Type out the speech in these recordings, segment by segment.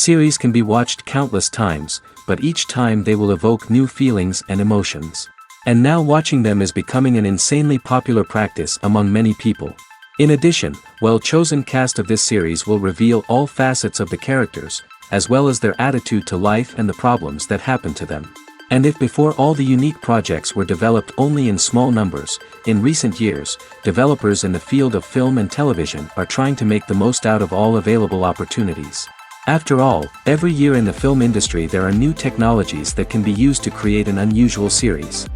Series can be watched countless times, but each time they will evoke new feelings and emotions. And now watching them is becoming an insanely popular practice among many people. In addition, well-chosen cast of this series will reveal all facets of the characters, as well as their attitude to life and the problems that happen to them. And if before all the unique projects were developed only in small numbers, in recent years, developers in the field of film and television are trying to make the most out of all available opportunities. After all, every year in the film industry there are new technologies that can be used to create an unusual series.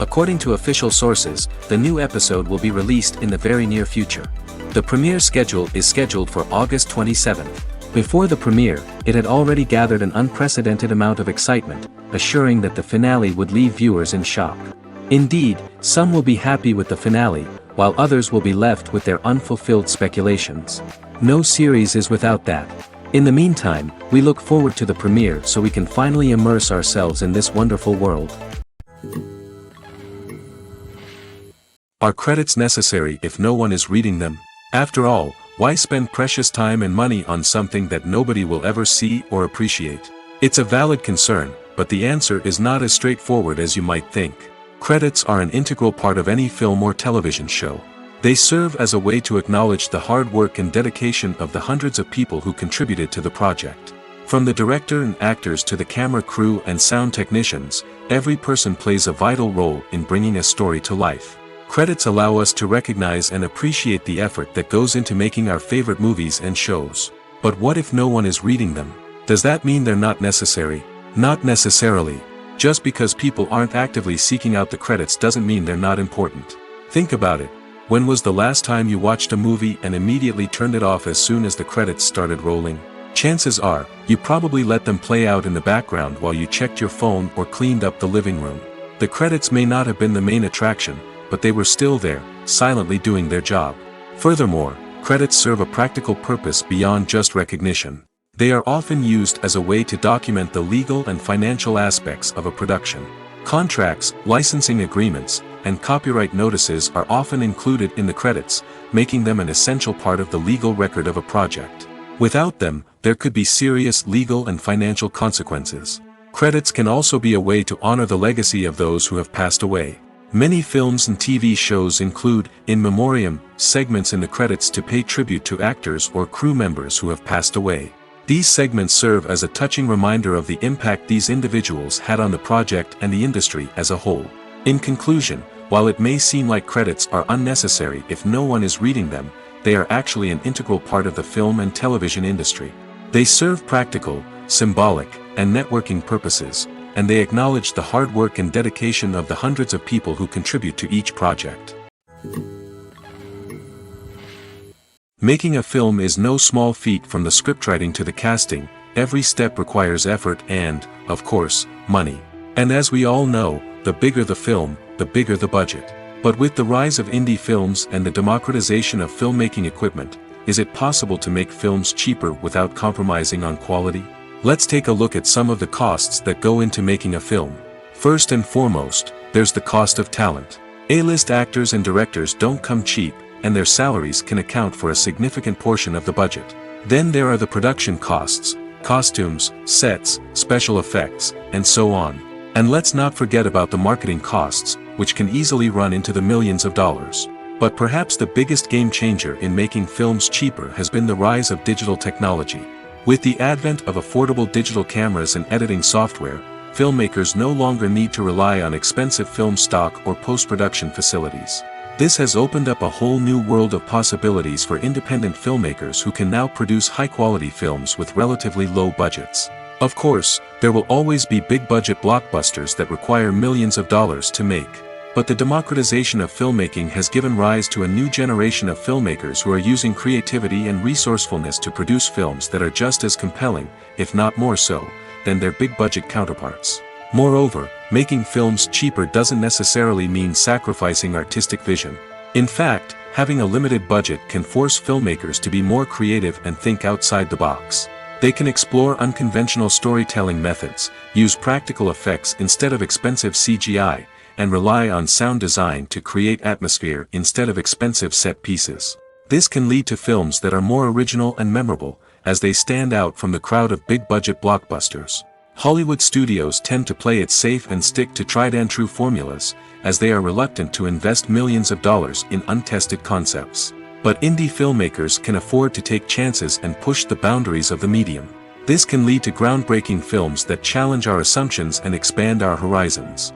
According to official sources, the new episode will be released in the very near future. The premiere schedule is scheduled for August 27th. Before the premiere, it had already gathered an unprecedented amount of excitement, assuring that the finale would leave viewers in shock. Indeed, some will be happy with the finale, while others will be left with their unfulfilled speculations. No series is without that. In the meantime, we look forward to the premiere so we can finally immerse ourselves in this wonderful world. Are credits necessary if no one is reading them? After all, why spend precious time and money on something that nobody will ever see or appreciate? It's a valid concern, but the answer is not as straightforward as you might think. Credits are an integral part of any film or television show. They serve as a way to acknowledge the hard work and dedication of the hundreds of people who contributed to the project. From the director and actors to the camera crew and sound technicians, every person plays a vital role in bringing a story to life. Credits allow us to recognize and appreciate the effort that goes into making our favorite movies and shows. But what if no one is reading them? Does that mean they're not necessary? Not necessarily. Just because people aren't actively seeking out the credits doesn't mean they're not important. Think about it. When was the last time you watched a movie and immediately turned it off as soon as the credits started rolling? Chances are, you probably let them play out in the background while you checked your phone or cleaned up the living room. The credits may not have been the main attraction, but they were still there, silently doing their job. Furthermore, credits serve a practical purpose beyond just recognition. They are often used as a way to document the legal and financial aspects of a production. Contracts, licensing agreements, and copyright notices are often included in the credits, making them an essential part of the legal record of a project. Without them, there could be serious legal and financial consequences. Credits can also be a way to honor the legacy of those who have passed away. Many films and TV shows include, in memoriam, segments in the credits to pay tribute to actors or crew members who have passed away. These segments serve as a touching reminder of the impact these individuals had on the project and the industry as a whole. In conclusion, while it may seem like credits are unnecessary if no one is reading them, they are actually an integral part of the film and television industry. They serve practical, symbolic, and networking purposes, and they acknowledge the hard work and dedication of the hundreds of people who contribute to each project. Making a film is no small feat. From the scriptwriting to the casting, every step requires effort and, of course, money. And as we all know, the bigger the film, the bigger the budget. But with the rise of indie films and the democratization of filmmaking equipment, is it possible to make films cheaper without compromising on quality? Let's take a look at some of the costs that go into making a film. First and foremost, there's the cost of talent. A-list actors and directors don't come cheap, and their salaries can account for a significant portion of the budget. Then there are the production costs, costumes, sets, special effects, and so on. And let's not forget about the marketing costs, which can easily run into the millions of dollars. But perhaps the biggest game changer in making films cheaper has been the rise of digital technology. With the advent of affordable digital cameras and editing software, filmmakers no longer need to rely on expensive film stock or post-production facilities. This has opened up a whole new world of possibilities for independent filmmakers who can now produce high-quality films with relatively low budgets. Of course, there will always be big-budget blockbusters that require millions of dollars to make. But the democratization of filmmaking has given rise to a new generation of filmmakers who are using creativity and resourcefulness to produce films that are just as compelling, if not more so, than their big-budget counterparts. Moreover, making films cheaper doesn't necessarily mean sacrificing artistic vision. In fact, having a limited budget can force filmmakers to be more creative and think outside the box. They can explore unconventional storytelling methods, use practical effects instead of expensive CGI, and rely on sound design to create atmosphere instead of expensive set pieces. This can lead to films that are more original and memorable, as they stand out from the crowd of big-budget blockbusters. Hollywood studios tend to play it safe and stick to tried-and-true formulas, as they are reluctant to invest millions of dollars in untested concepts. But indie filmmakers can afford to take chances and push the boundaries of the medium. This can lead to groundbreaking films that challenge our assumptions and expand our horizons.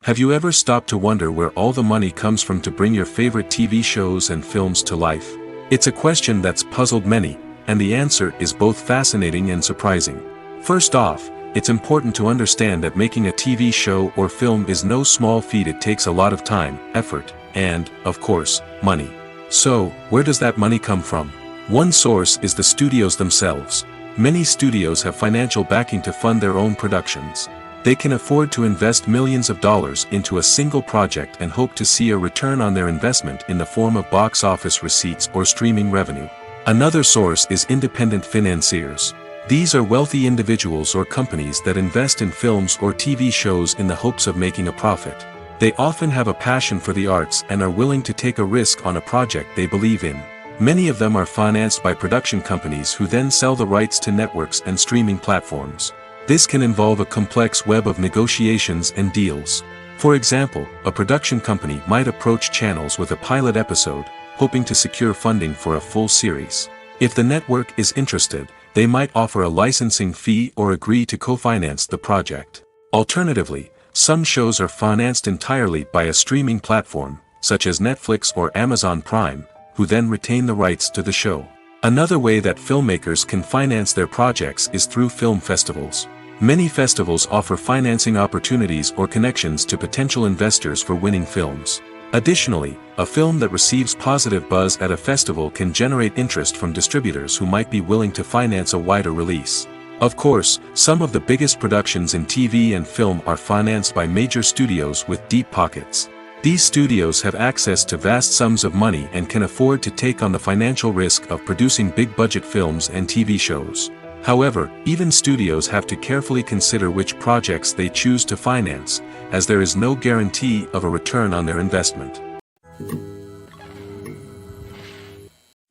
Have you ever stopped to wonder where all the money comes from to bring your favorite TV shows and films to life? It's a question that's puzzled many, and the answer is both fascinating and surprising. First off, it's important to understand that making a TV show or film is no small feat. It takes a lot of time, effort, and, of course, money. So, where does that money come from? One source is the studios themselves. Many studios have financial backing to fund their own productions. They can afford to invest millions of dollars into a single project and hope to see a return on their investment in the form of box office receipts or streaming revenue. Another source is independent financiers. These are wealthy individuals or companies that invest in films or TV shows in the hopes of making a profit. They often have a passion for the arts and are willing to take a risk on a project they believe in. Many of them are financed by production companies who then sell the rights to networks and streaming platforms. This can involve a complex web of negotiations and deals. For example, a production company might approach channels with a pilot episode, hoping to secure funding for a full series. If the network is interested, they might offer a licensing fee or agree to co-finance the project. Alternatively, some shows are financed entirely by a streaming platform, such as Netflix or Amazon Prime, who then retain the rights to the show. Another way that filmmakers can finance their projects is through film festivals. Many festivals offer financing opportunities or connections to potential investors for winning films. Additionally, a film that receives positive buzz at a festival can generate interest from distributors who might be willing to finance a wider release. Of course, some of the biggest productions in TV and film are financed by major studios with deep pockets. These studios have access to vast sums of money and can afford to take on the financial risk of producing big-budget films and TV shows. However, even studios have to carefully consider which projects they choose to finance, as there is no guarantee of a return on their investment.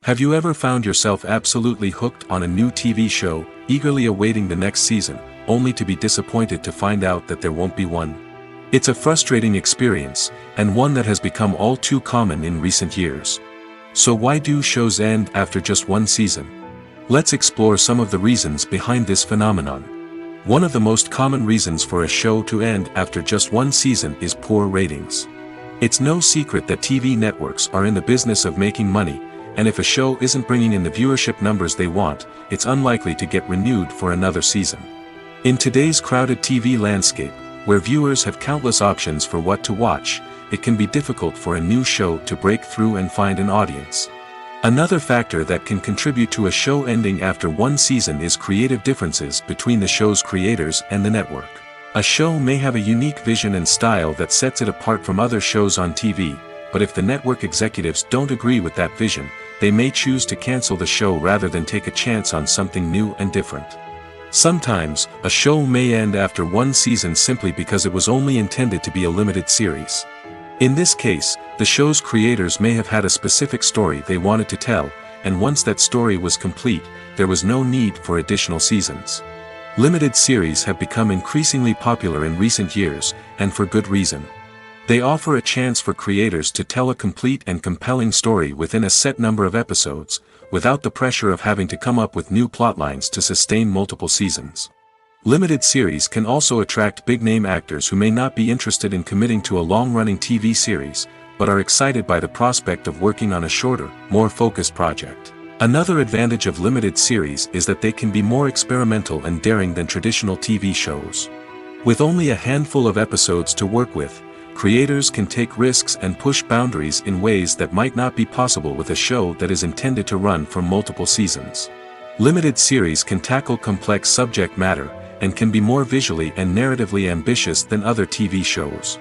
Have you ever found yourself absolutely hooked on a new TV show, eagerly awaiting the next season, only to be disappointed to find out that there won't be one? It's a frustrating experience, and one that has become all too common in recent years. So why do shows end after just one season? Let's explore some of the reasons behind this phenomenon. One of the most common reasons for a show to end after just one season is poor ratings. It's no secret that TV networks are in the business of making money, and if a show isn't bringing in the viewership numbers they want, it's unlikely to get renewed for another season. In today's crowded TV landscape, where viewers have countless options for what to watch, it can be difficult for a new show to break through and find an audience. Another factor that can contribute to a show ending after one season is creative differences between the show's creators and the network. A show may have a unique vision and style that sets it apart from other shows on TV, but if the network executives don't agree with that vision, they may choose to cancel the show rather than take a chance on something new and different. Sometimes, a show may end after one season simply because it was only intended to be a limited series. In this case, the show's creators may have had a specific story they wanted to tell, and once that story was complete, there was no need for additional seasons. Limited series have become increasingly popular in recent years, and for good reason. They offer a chance for creators to tell a complete and compelling story within a set number of episodes, without the pressure of having to come up with new plotlines to sustain multiple seasons. Limited series can also attract big-name actors who may not be interested in committing to a long-running TV series, but are excited by the prospect of working on a shorter, more focused project. Another advantage of limited series is that they can be more experimental and daring than traditional TV shows. With only a handful of episodes to work with, creators can take risks and push boundaries in ways that might not be possible with a show that is intended to run for multiple seasons. Limited series can tackle complex subject matter, and can be more visually and narratively ambitious than other TV shows.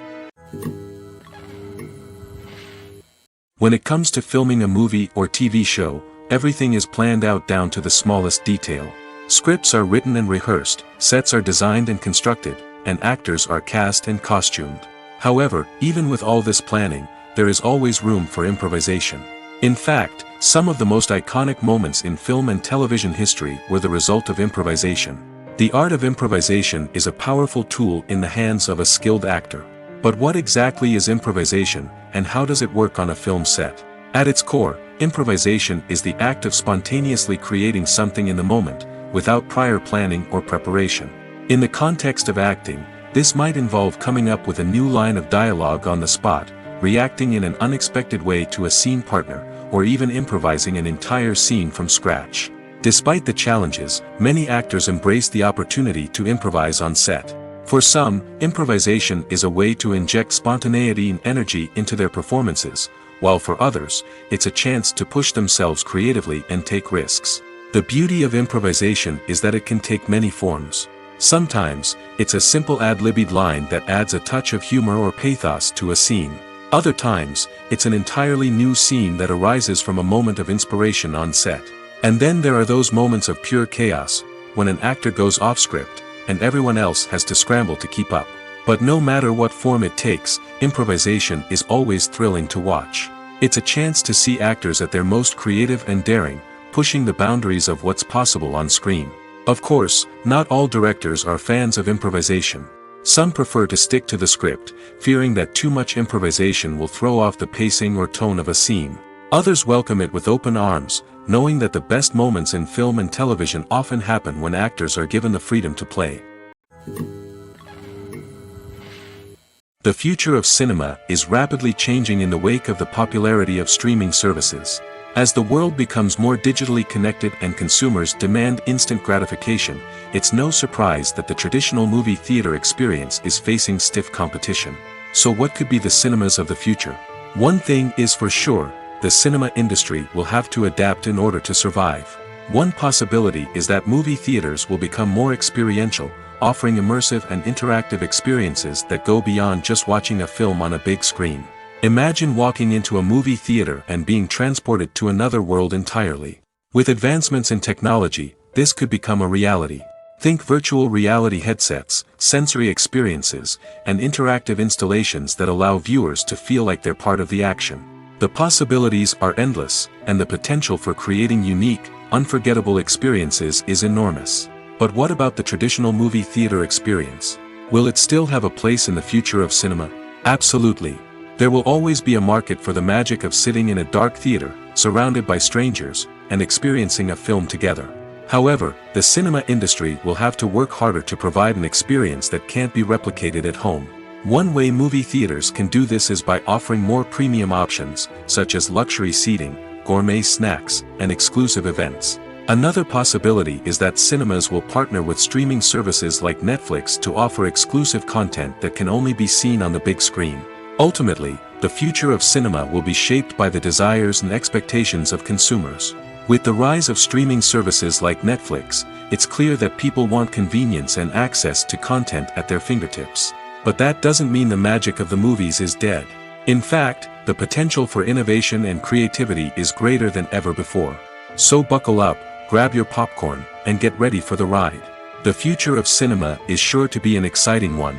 When it comes to filming a movie or TV show, everything is planned out down to the smallest detail. Scripts are written and rehearsed, sets are designed and constructed, and actors are cast and costumed. However, even with all this planning, there is always room for improvisation. In fact, some of the most iconic moments in film and television history were the result of improvisation. The art of improvisation is a powerful tool in the hands of a skilled actor. But what exactly is improvisation, and how does it work on a film set? At its core, improvisation is the act of spontaneously creating something in the moment, without prior planning or preparation. In the context of acting, this might involve coming up with a new line of dialogue on the spot, reacting in an unexpected way to a scene partner, or even improvising an entire scene from scratch. Despite the challenges, many actors embrace the opportunity to improvise on set. For some, improvisation is a way to inject spontaneity and energy into their performances, while for others, it's a chance to push themselves creatively and take risks. The beauty of improvisation is that it can take many forms. Sometimes, it's a simple ad-libbed line that adds a touch of humor or pathos to a scene. Other times, it's an entirely new scene that arises from a moment of inspiration on set. And then there are those moments of pure chaos, when an actor goes off script, and everyone else has to scramble to keep up. But no matter what form it takes, improvisation is always thrilling to watch. It's a chance to see actors at their most creative and daring, pushing the boundaries of what's possible on screen. Of course, not all directors are fans of improvisation. Some prefer to stick to the script, fearing that too much improvisation will throw off the pacing or tone of a scene. Others welcome it with open arms, knowing that the best moments in film and television often happen when actors are given the freedom to play. The future of cinema is rapidly changing in the wake of the popularity of streaming services. As the world becomes more digitally connected and consumers demand instant gratification, it's no surprise that the traditional movie theater experience is facing stiff competition. So what could be the cinemas of the future? One thing is for sure, the cinema industry will have to adapt in order to survive. One possibility is that movie theaters will become more experiential, offering immersive and interactive experiences that go beyond just watching a film on a big screen. Imagine walking into a movie theater and being transported to another world entirely. With advancements in technology, this could become a reality. Think virtual reality headsets, sensory experiences, and interactive installations that allow viewers to feel like they're part of the action. The possibilities are endless, and the potential for creating unique, unforgettable experiences is enormous. But what about the traditional movie theater experience? Will it still have a place in the future of cinema? Absolutely. There will always be a market for the magic of sitting in a dark theater, surrounded by strangers, and experiencing a film together. However, the cinema industry will have to work harder to provide an experience that can't be replicated at home. One way movie theaters can do this is by offering more premium options, such as luxury seating, gourmet snacks, and exclusive events. Another possibility is that cinemas will partner with streaming services like Netflix to offer exclusive content that can only be seen on the big screen. Ultimately, the future of cinema will be shaped by the desires and expectations of consumers. With the rise of streaming services like Netflix, it's clear that people want convenience and access to content at their fingertips. But that doesn't mean the magic of the movies is dead. In fact, the potential for innovation and creativity is greater than ever before. So buckle up, grab your popcorn, and get ready for the ride. The future of cinema is sure to be an exciting one.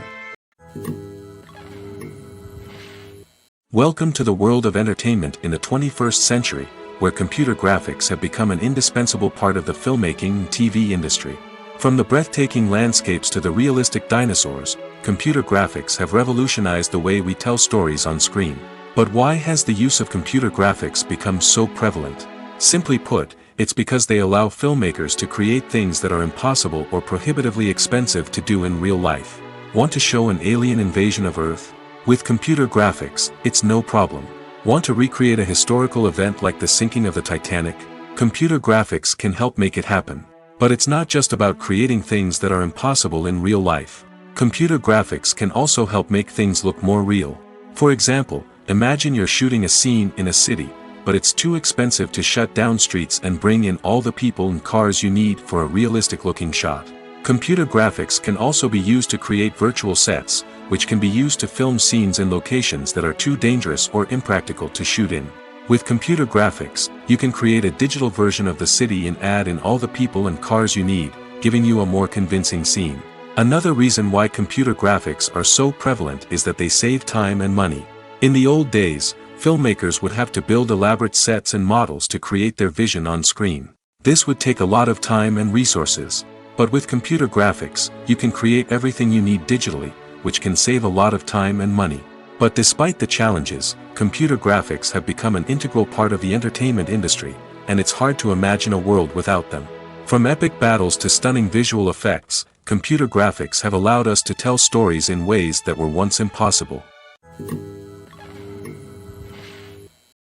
Welcome to the world of entertainment in the 21st century, where computer graphics have become an indispensable part of the filmmaking and TV industry. From the breathtaking landscapes to the realistic dinosaurs, computer graphics have revolutionized the way we tell stories on screen. But why has the use of computer graphics become so prevalent? Simply put, it's because they allow filmmakers to create things that are impossible or prohibitively expensive to do in real life. Want to show an alien invasion of Earth? With computer graphics, it's no problem. Want to recreate a historical event like the sinking of the Titanic? Computer graphics can help make it happen. But it's not just about creating things that are impossible in real life. Computer graphics can also help make things look more real. For example, imagine you're shooting a scene in a city, but it's too expensive to shut down streets and bring in all the people and cars you need for a realistic-looking shot. Computer graphics can also be used to create virtual sets, which can be used to film scenes in locations that are too dangerous or impractical to shoot in. With computer graphics, you can create a digital version of the city and add in all the people and cars you need, giving you a more convincing scene. Another reason why computer graphics are so prevalent is that they save time and money. In the old days, filmmakers would have to build elaborate sets and models to create their vision on screen. This would take a lot of time and resources. But with computer graphics, you can create everything you need digitally, which can save a lot of time and money. But despite the challenges, computer graphics have become an integral part of the entertainment industry, and it's hard to imagine a world without them. From epic battles to stunning visual effects, computer graphics have allowed us to tell stories in ways that were once impossible.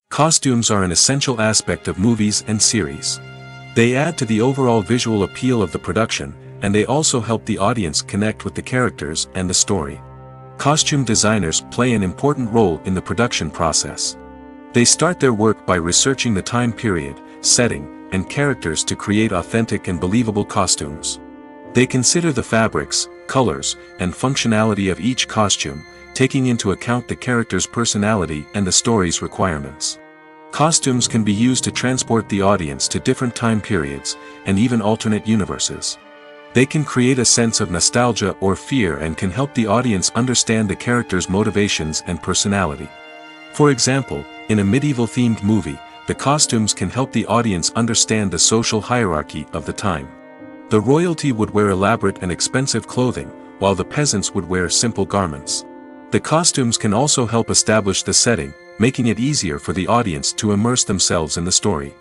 Costumes are an essential aspect of movies and series. They add to the overall visual appeal of the production, and they also help the audience connect with the characters and the story. Costume designers play an important role in the production process. They start their work by researching the time period, setting, and characters to create authentic and believable costumes. They consider the fabrics, colors, and functionality of each costume, taking into account the character's personality and the story's requirements. Costumes can be used to transport the audience to different time periods, and even alternate universes. They can create a sense of nostalgia or fear and can help the audience understand the character's motivations and personality. For example, in a medieval-themed movie, the costumes can help the audience understand the social hierarchy of the time. The royalty would wear elaborate and expensive clothing, while the peasants would wear simple garments. The costumes can also help establish the setting, making it easier for the audience to immerse themselves in the story.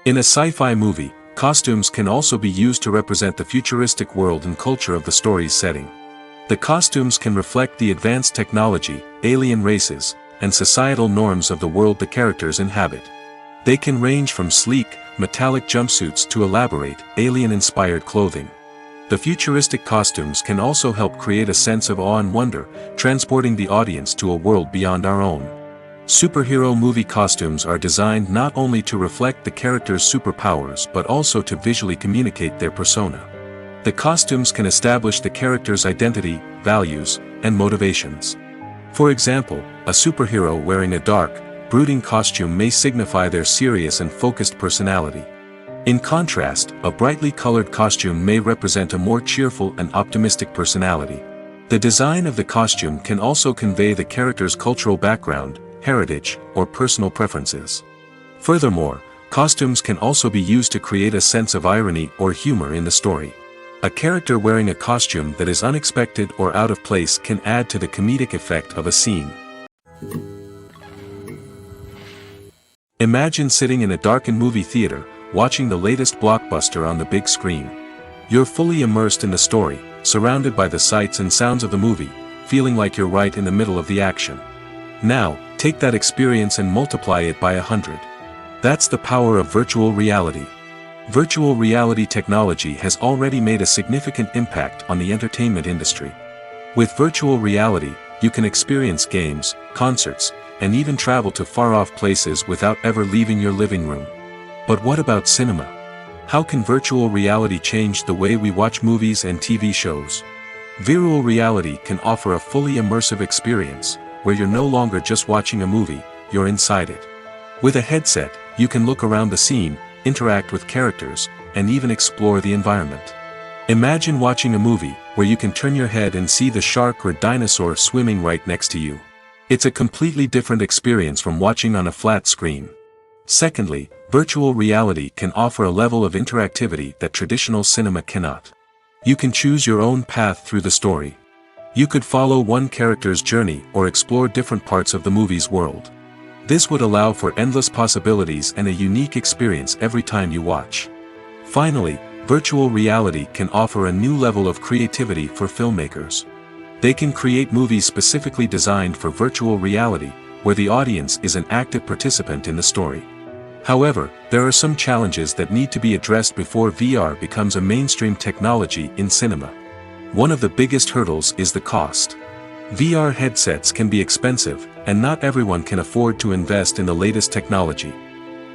In a sci-fi movie, costumes can also be used to represent the futuristic world and culture of the story's setting. The costumes can reflect the advanced technology, alien races, and societal norms of the world the characters inhabit. They can range from sleek, metallic jumpsuits to elaborate, alien-inspired clothing. The futuristic costumes can also help create a sense of awe and wonder, transporting the audience to a world beyond our own. Superhero movie costumes are designed not only to reflect the character's superpowers but also to visually communicate their persona. The costumes can establish the character's identity, values, and motivations. For example, a superhero wearing a dark, brooding costume may signify their serious and focused personality. In contrast, a brightly colored costume may represent a more cheerful and optimistic personality. The design of the costume can also convey the character's cultural background, heritage, or personal preferences. Furthermore, costumes can also be used to create a sense of irony or humor in the story. A character wearing a costume that is unexpected or out of place can add to the comedic effect of a scene. Imagine sitting in a darkened movie theater, watching the latest blockbuster on the big screen. You're fully immersed in the story, surrounded by the sights and sounds of the movie, feeling like you're right in the middle of the action. Now, take that experience and multiply it by 100. That's the power of virtual reality. Virtual reality technology has already made a significant impact on the entertainment industry. With virtual reality, you can experience games, concerts, and even travel to far-off places without ever leaving your living room. But what about cinema? How can virtual reality change the way we watch movies and TV shows? Virtual reality can offer a fully immersive experience, where you're no longer just watching a movie, you're inside it. With a headset, you can look around the scene, interact with characters, and even explore the environment. Imagine watching a movie where you can turn your head and see the shark or dinosaur swimming right next to you. It's a completely different experience from watching on a flat screen. Secondly, virtual reality can offer a level of interactivity that traditional cinema cannot. You can choose your own path through the story. You could follow one character's journey or explore different parts of the movie's world. This would allow for endless possibilities and a unique experience every time you watch. Finally, virtual reality can offer a new level of creativity for filmmakers. They can create movies specifically designed for virtual reality, where the audience is an active participant in the story. However, there are some challenges that need to be addressed before VR becomes a mainstream technology in cinema. One of the biggest hurdles is the cost. VR headsets can be expensive, and not everyone can afford to invest in the latest technology.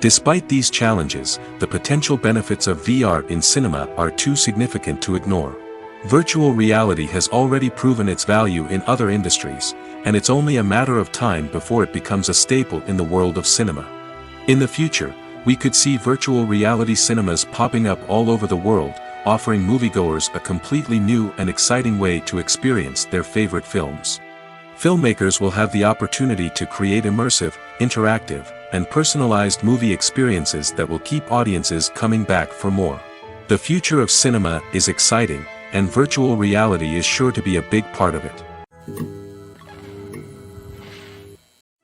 Despite these challenges, the potential benefits of VR in cinema are too significant to ignore. Virtual reality has already proven its value in other industries, and it's only a matter of time before it becomes a staple in the world of cinema. In the future, we could see virtual reality cinemas popping up all over the world, offering moviegoers a completely new and exciting way to experience their favorite films. Filmmakers will have the opportunity to create immersive, interactive, and personalized movie experiences that will keep audiences coming back for more. The future of cinema is exciting, and virtual reality is sure to be a big part of it.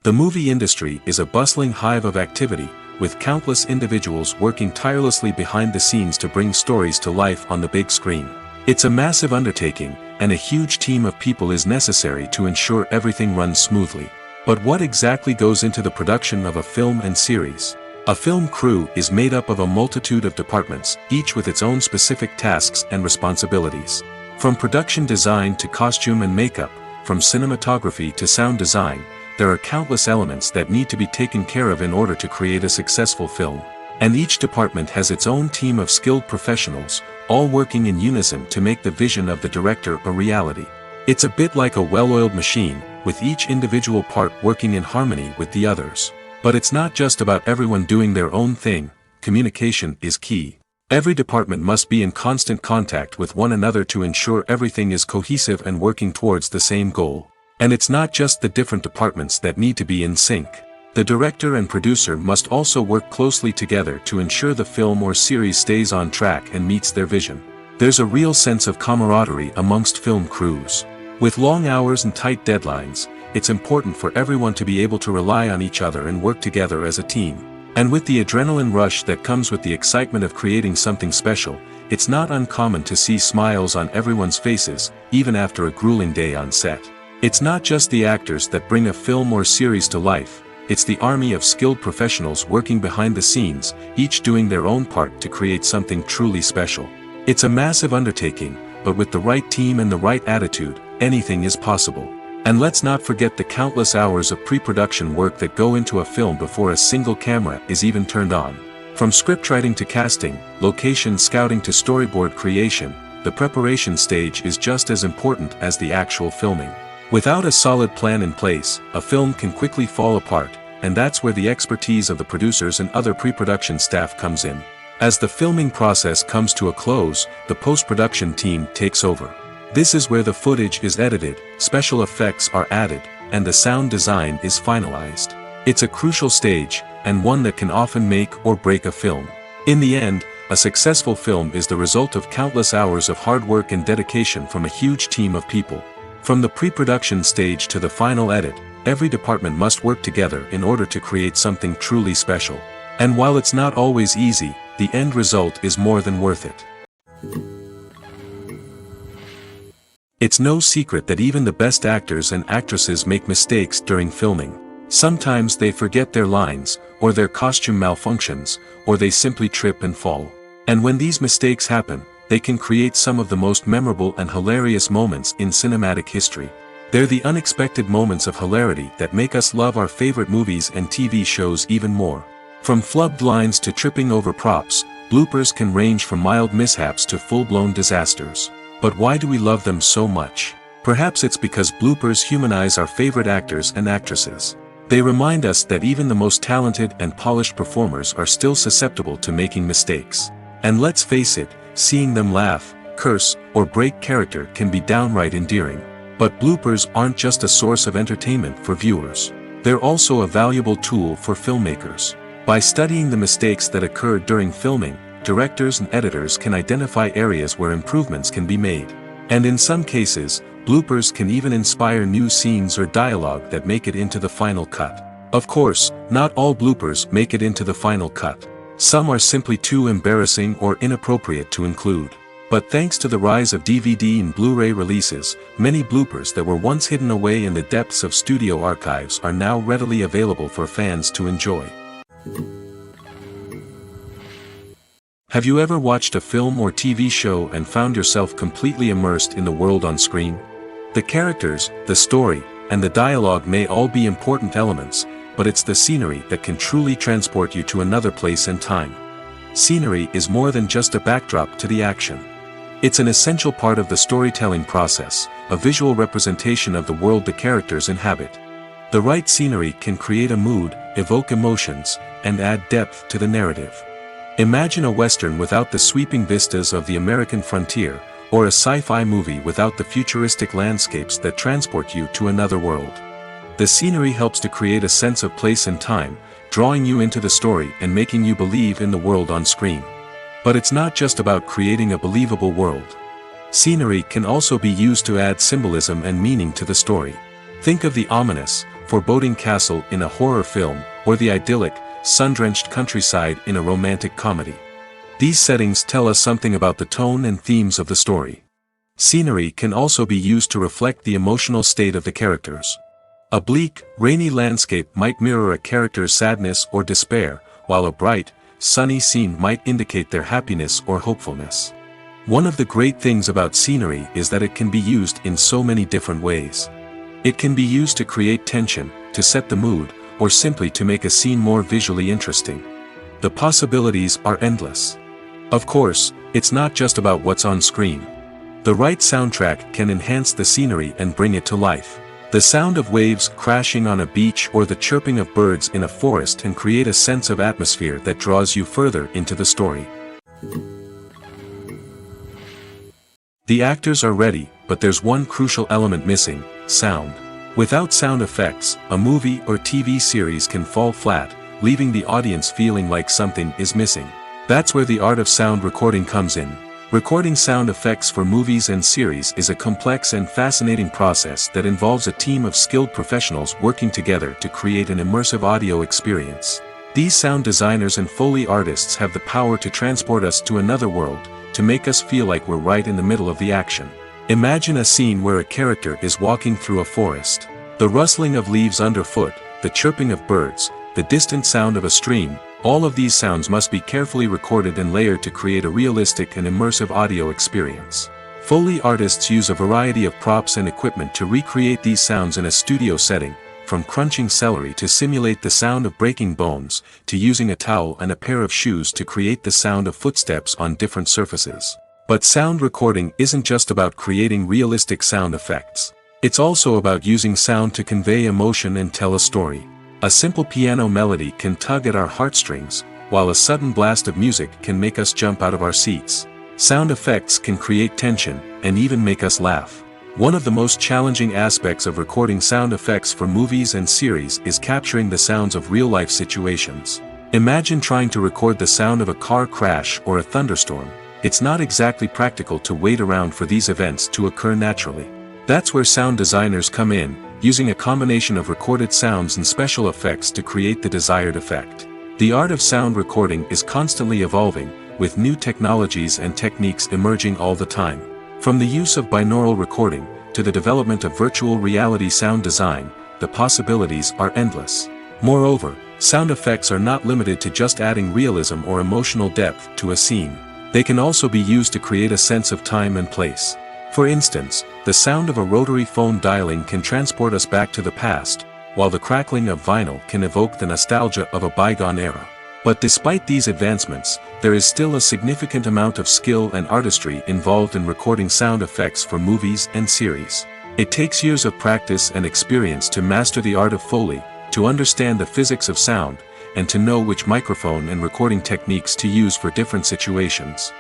The movie industry is a bustling hive of activity, with countless individuals working tirelessly behind the scenes to bring stories to life on the big screen. It's a massive undertaking, and a huge team of people is necessary to ensure everything runs smoothly. But what exactly goes into the production of a film and series? A film crew is made up of a multitude of departments, each with its own specific tasks and responsibilities. From production design to costume and makeup, from cinematography to sound design, there are countless elements that need to be taken care of in order to create a successful film. And each department has its own team of skilled professionals, all working in unison to make the vision of the director a reality. It's a bit like a well-oiled machine, with each individual part working in harmony with the others. But it's not just about everyone doing their own thing. Communication is key. Every department must be in constant contact with one another to ensure everything is cohesive and working towards the same goal. And it's not just the different departments that need to be in sync. The director and producer must also work closely together to ensure the film or series stays on track and meets their vision. There's a real sense of camaraderie amongst film crews. With long hours and tight deadlines, it's important for everyone to be able to rely on each other and work together as a team. And with the adrenaline rush that comes with the excitement of creating something special, it's not uncommon to see smiles on everyone's faces, even after a grueling day on set. It's not just the actors that bring a film or series to life, it's the army of skilled professionals working behind the scenes, each doing their own part to create something truly special. It's a massive undertaking, but with the right team and the right attitude, anything is possible. And let's not forget the countless hours of pre-production work that go into a film before a single camera is even turned on. From scriptwriting to casting, location scouting to storyboard creation, the preparation stage is just as important as the actual filming. Without a solid plan in place, a film can quickly fall apart, and that's where the expertise of the producers and other pre-production staff comes in. As the filming process comes to a close, the post-production team takes over. This is where the footage is edited, special effects are added, and the sound design is finalized. It's a crucial stage, and one that can often make or break a film. In the end, a successful film is the result of countless hours of hard work and dedication from a huge team of people. From the pre-production stage to the final edit, every department must work together in order to create something truly special. And while it's not always easy, the end result is more than worth it. It's no secret that even the best actors and actresses make mistakes during filming. Sometimes they forget their lines, or their costume malfunctions, or they simply trip and fall. And when these mistakes happen, they can create some of the most memorable and hilarious moments in cinematic history. They're the unexpected moments of hilarity that make us love our favorite movies and TV shows even more. From flubbed lines to tripping over props, bloopers can range from mild mishaps to full-blown disasters. But why do we love them so much? Perhaps it's because bloopers humanize our favorite actors and actresses. They remind us that even the most talented and polished performers are still susceptible to making mistakes. And let's face it, seeing them laugh, curse, or break character can be downright endearing. But bloopers aren't just a source of entertainment for viewers. They're also a valuable tool for filmmakers. By studying the mistakes that occurred during filming, directors and editors can identify areas where improvements can be made. And in some cases, bloopers can even inspire new scenes or dialogue that make it into the final cut. Of course, not all bloopers make it into the final cut. Some are simply too embarrassing or inappropriate to include. But thanks to the rise of DVD and Blu-ray releases, many bloopers that were once hidden away in the depths of studio archives are now readily available for fans to enjoy. Have you ever watched a film or TV show and found yourself completely immersed in the world on screen? The characters, the story, and the dialogue may all be important elements, but it's the scenery that can truly transport you to another place and time. Scenery is more than just a backdrop to the action. It's an essential part of the storytelling process, a visual representation of the world the characters inhabit. The right scenery can create a mood, evoke emotions, and add depth to the narrative. Imagine a western without the sweeping vistas of the American frontier, or a sci-fi movie without the futuristic landscapes that transport you to another world. The scenery helps to create a sense of place and time, drawing you into the story and making you believe in the world on screen. But it's not just about creating a believable world. Scenery can also be used to add symbolism and meaning to the story. Think of the ominous, foreboding castle in a horror film, or the idyllic, sun-drenched countryside in a romantic comedy. These settings tell us something about the tone and themes of the story. Scenery can also be used to reflect the emotional state of the characters. A bleak, rainy landscape might mirror a character's sadness or despair, while a bright, sunny scene might indicate their happiness or hopefulness. One of the great things about scenery is that it can be used in so many different ways. It can be used to create tension, to set the mood, or simply to make a scene more visually interesting. The possibilities are endless. Of course, it's not just about what's on screen. The right soundtrack can enhance the scenery and bring it to life. The sound of waves crashing on a beach or the chirping of birds in a forest can create a sense of atmosphere that draws you further into the story. The actors are ready, but there's one crucial element missing: sound. Without sound effects, a movie or TV series can fall flat, leaving the audience feeling like something is missing. That's where the art of sound recording comes in. Recording sound effects for movies and series is a complex and fascinating process that involves a team of skilled professionals working together to create an immersive audio experience. These sound designers and Foley artists have the power to transport us to another world, to make us feel like we're right in the middle of the action. Imagine a scene where a character is walking through a forest. The rustling of leaves underfoot, the chirping of birds, the distant sound of a stream, all of these sounds must be carefully recorded and layered to create a realistic and immersive audio experience. Foley artists use a variety of props and equipment to recreate these sounds in a studio setting, from crunching celery to simulate the sound of breaking bones, to using a towel and a pair of shoes to create the sound of footsteps on different surfaces. But sound recording isn't just about creating realistic sound effects. It's also about using sound to convey emotion and tell a story. A simple piano melody can tug at our heartstrings, while a sudden blast of music can make us jump out of our seats. Sound effects can create tension, and even make us laugh. One of the most challenging aspects of recording sound effects for movies and series is capturing the sounds of real-life situations. Imagine trying to record the sound of a car crash or a thunderstorm. It's not exactly practical to wait around for these events to occur naturally. That's where sound designers come in, using a combination of recorded sounds and special effects to create the desired effect. The art of sound recording is constantly evolving, with new technologies and techniques emerging all the time. From the use of binaural recording, to the development of virtual reality sound design, the possibilities are endless. Moreover, sound effects are not limited to just adding realism or emotional depth to a scene. They can also be used to create a sense of time and place. For instance, the sound of a rotary phone dialing can transport us back to the past, while the crackling of vinyl can evoke the nostalgia of a bygone era. But despite these advancements, there is still a significant amount of skill and artistry involved in recording sound effects for movies and series. It takes years of practice and experience to master the art of Foley, to understand the physics of sound, and to know which microphone and recording techniques to use for different situations.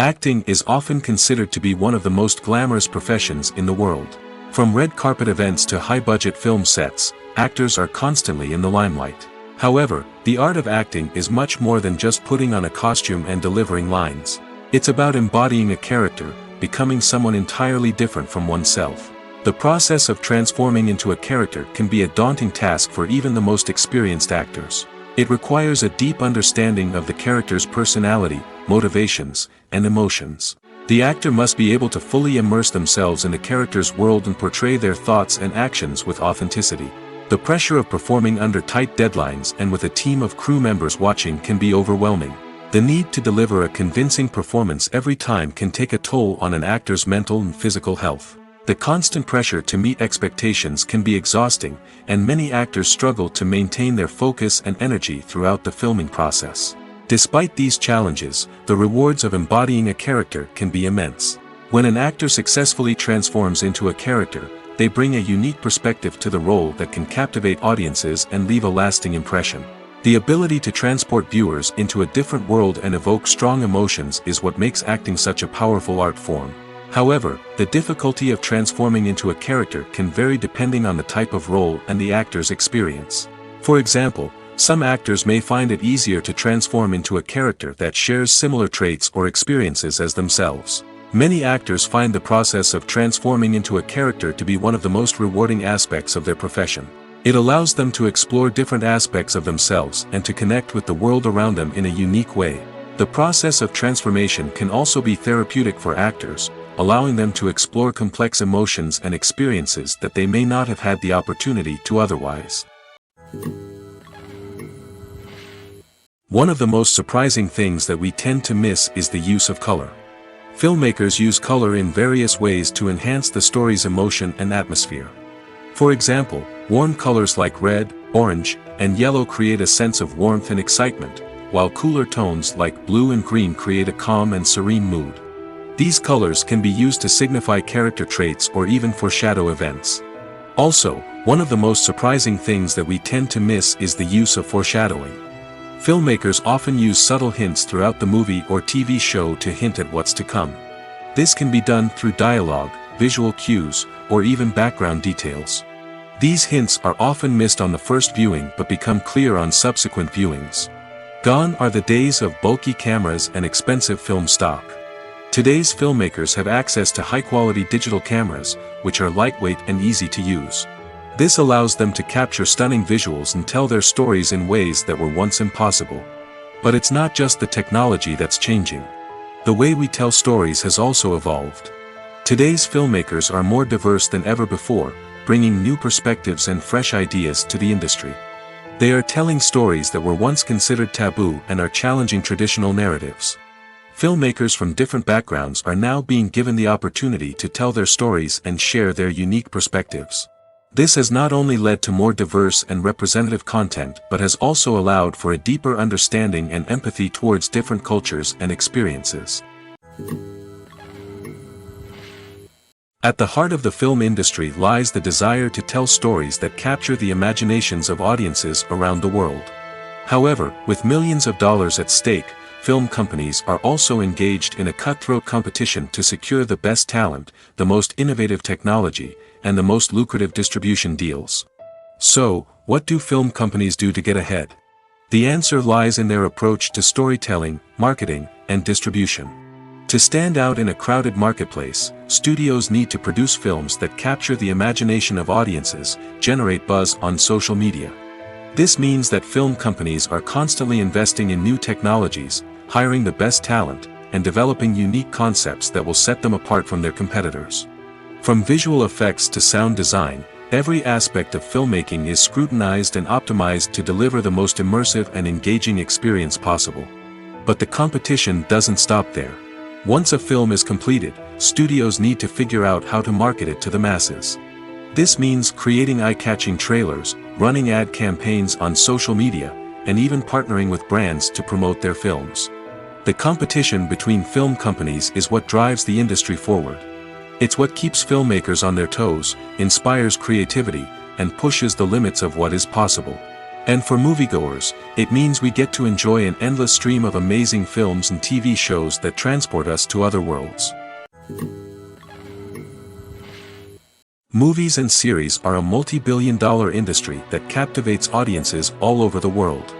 Acting is often considered to be one of the most glamorous professions in the world. From red carpet events to high-budget film sets, actors are constantly in the limelight. However, the art of acting is much more than just putting on a costume and delivering lines. It's about embodying a character, becoming someone entirely different from oneself. The process of transforming into a character can be a daunting task for even the most experienced actors. It requires a deep understanding of the character's personality, motivations, and emotions. The actor must be able to fully immerse themselves in the character's world and portray their thoughts and actions with authenticity. The pressure of performing under tight deadlines and with a team of crew members watching can be overwhelming. The need to deliver a convincing performance every time can take a toll on an actor's mental and physical health. The constant pressure to meet expectations can be exhausting, and many actors struggle to maintain their focus and energy throughout the filming process. Despite these challenges, the rewards of embodying a character can be immense. When an actor successfully transforms into a character, they bring a unique perspective to the role that can captivate audiences and leave a lasting impression. The ability to transport viewers into a different world and evoke strong emotions is what makes acting such a powerful art form. However, the difficulty of transforming into a character can vary depending on the type of role and the actor's experience. For example, some actors may find it easier to transform into a character that shares similar traits or experiences as themselves. Many actors find the process of transforming into a character to be one of the most rewarding aspects of their profession. It allows them to explore different aspects of themselves and to connect with the world around them in a unique way. The process of transformation can also be therapeutic for actors, allowing them to explore complex emotions and experiences that they may not have had the opportunity to otherwise. One of the most surprising things that we tend to miss is the use of color. Filmmakers use color in various ways to enhance the story's emotion and atmosphere. For example, warm colors like red, orange, and yellow create a sense of warmth and excitement, while cooler tones like blue and green create a calm and serene mood. These colors can be used to signify character traits or even foreshadow events. Also, one of the most surprising things that we tend to miss is the use of foreshadowing. Filmmakers often use subtle hints throughout the movie or TV show to hint at what's to come. This can be done through dialogue, visual cues, or even background details. These hints are often missed on the first viewing but become clear on subsequent viewings. Gone are the days of bulky cameras and expensive film stock. Today's filmmakers have access to high-quality digital cameras, which are lightweight and easy to use. This allows them to capture stunning visuals and tell their stories in ways that were once impossible. But it's not just the technology that's changing. The way we tell stories has also evolved. Today's filmmakers are more diverse than ever before, bringing new perspectives and fresh ideas to the industry. They are telling stories that were once considered taboo and are challenging traditional narratives. Filmmakers from different backgrounds are now being given the opportunity to tell their stories and share their unique perspectives. This has not only led to more diverse and representative content but has also allowed for a deeper understanding and empathy towards different cultures and experiences. At the heart of the film industry lies the desire to tell stories that capture the imaginations of audiences around the world. However, with millions of dollars at stake, film companies are also engaged in a cutthroat competition to secure the best talent, the most innovative technology, and the most lucrative distribution deals. So, what do film companies do to get ahead? The answer lies in their approach to storytelling, marketing, and distribution. To stand out in a crowded marketplace, studios need to produce films that capture the imagination of audiences, generate buzz on social media. This means that film companies are constantly investing in new technologies, hiring the best talent, and developing unique concepts that will set them apart from their competitors. From visual effects to sound design, every aspect of filmmaking is scrutinized and optimized to deliver the most immersive and engaging experience possible. But the competition doesn't stop there. Once a film is completed, studios need to figure out how to market it to the masses. This means creating eye-catching trailers, running ad campaigns on social media, and even partnering with brands to promote their films. The competition between film companies is what drives the industry forward. It's what keeps filmmakers on their toes, inspires creativity, and pushes the limits of what is possible. And for moviegoers, it means we get to enjoy an endless stream of amazing films and TV shows that transport us to other worlds. Movies and series are a multi-billion-dollar industry that captivates audiences all over the world.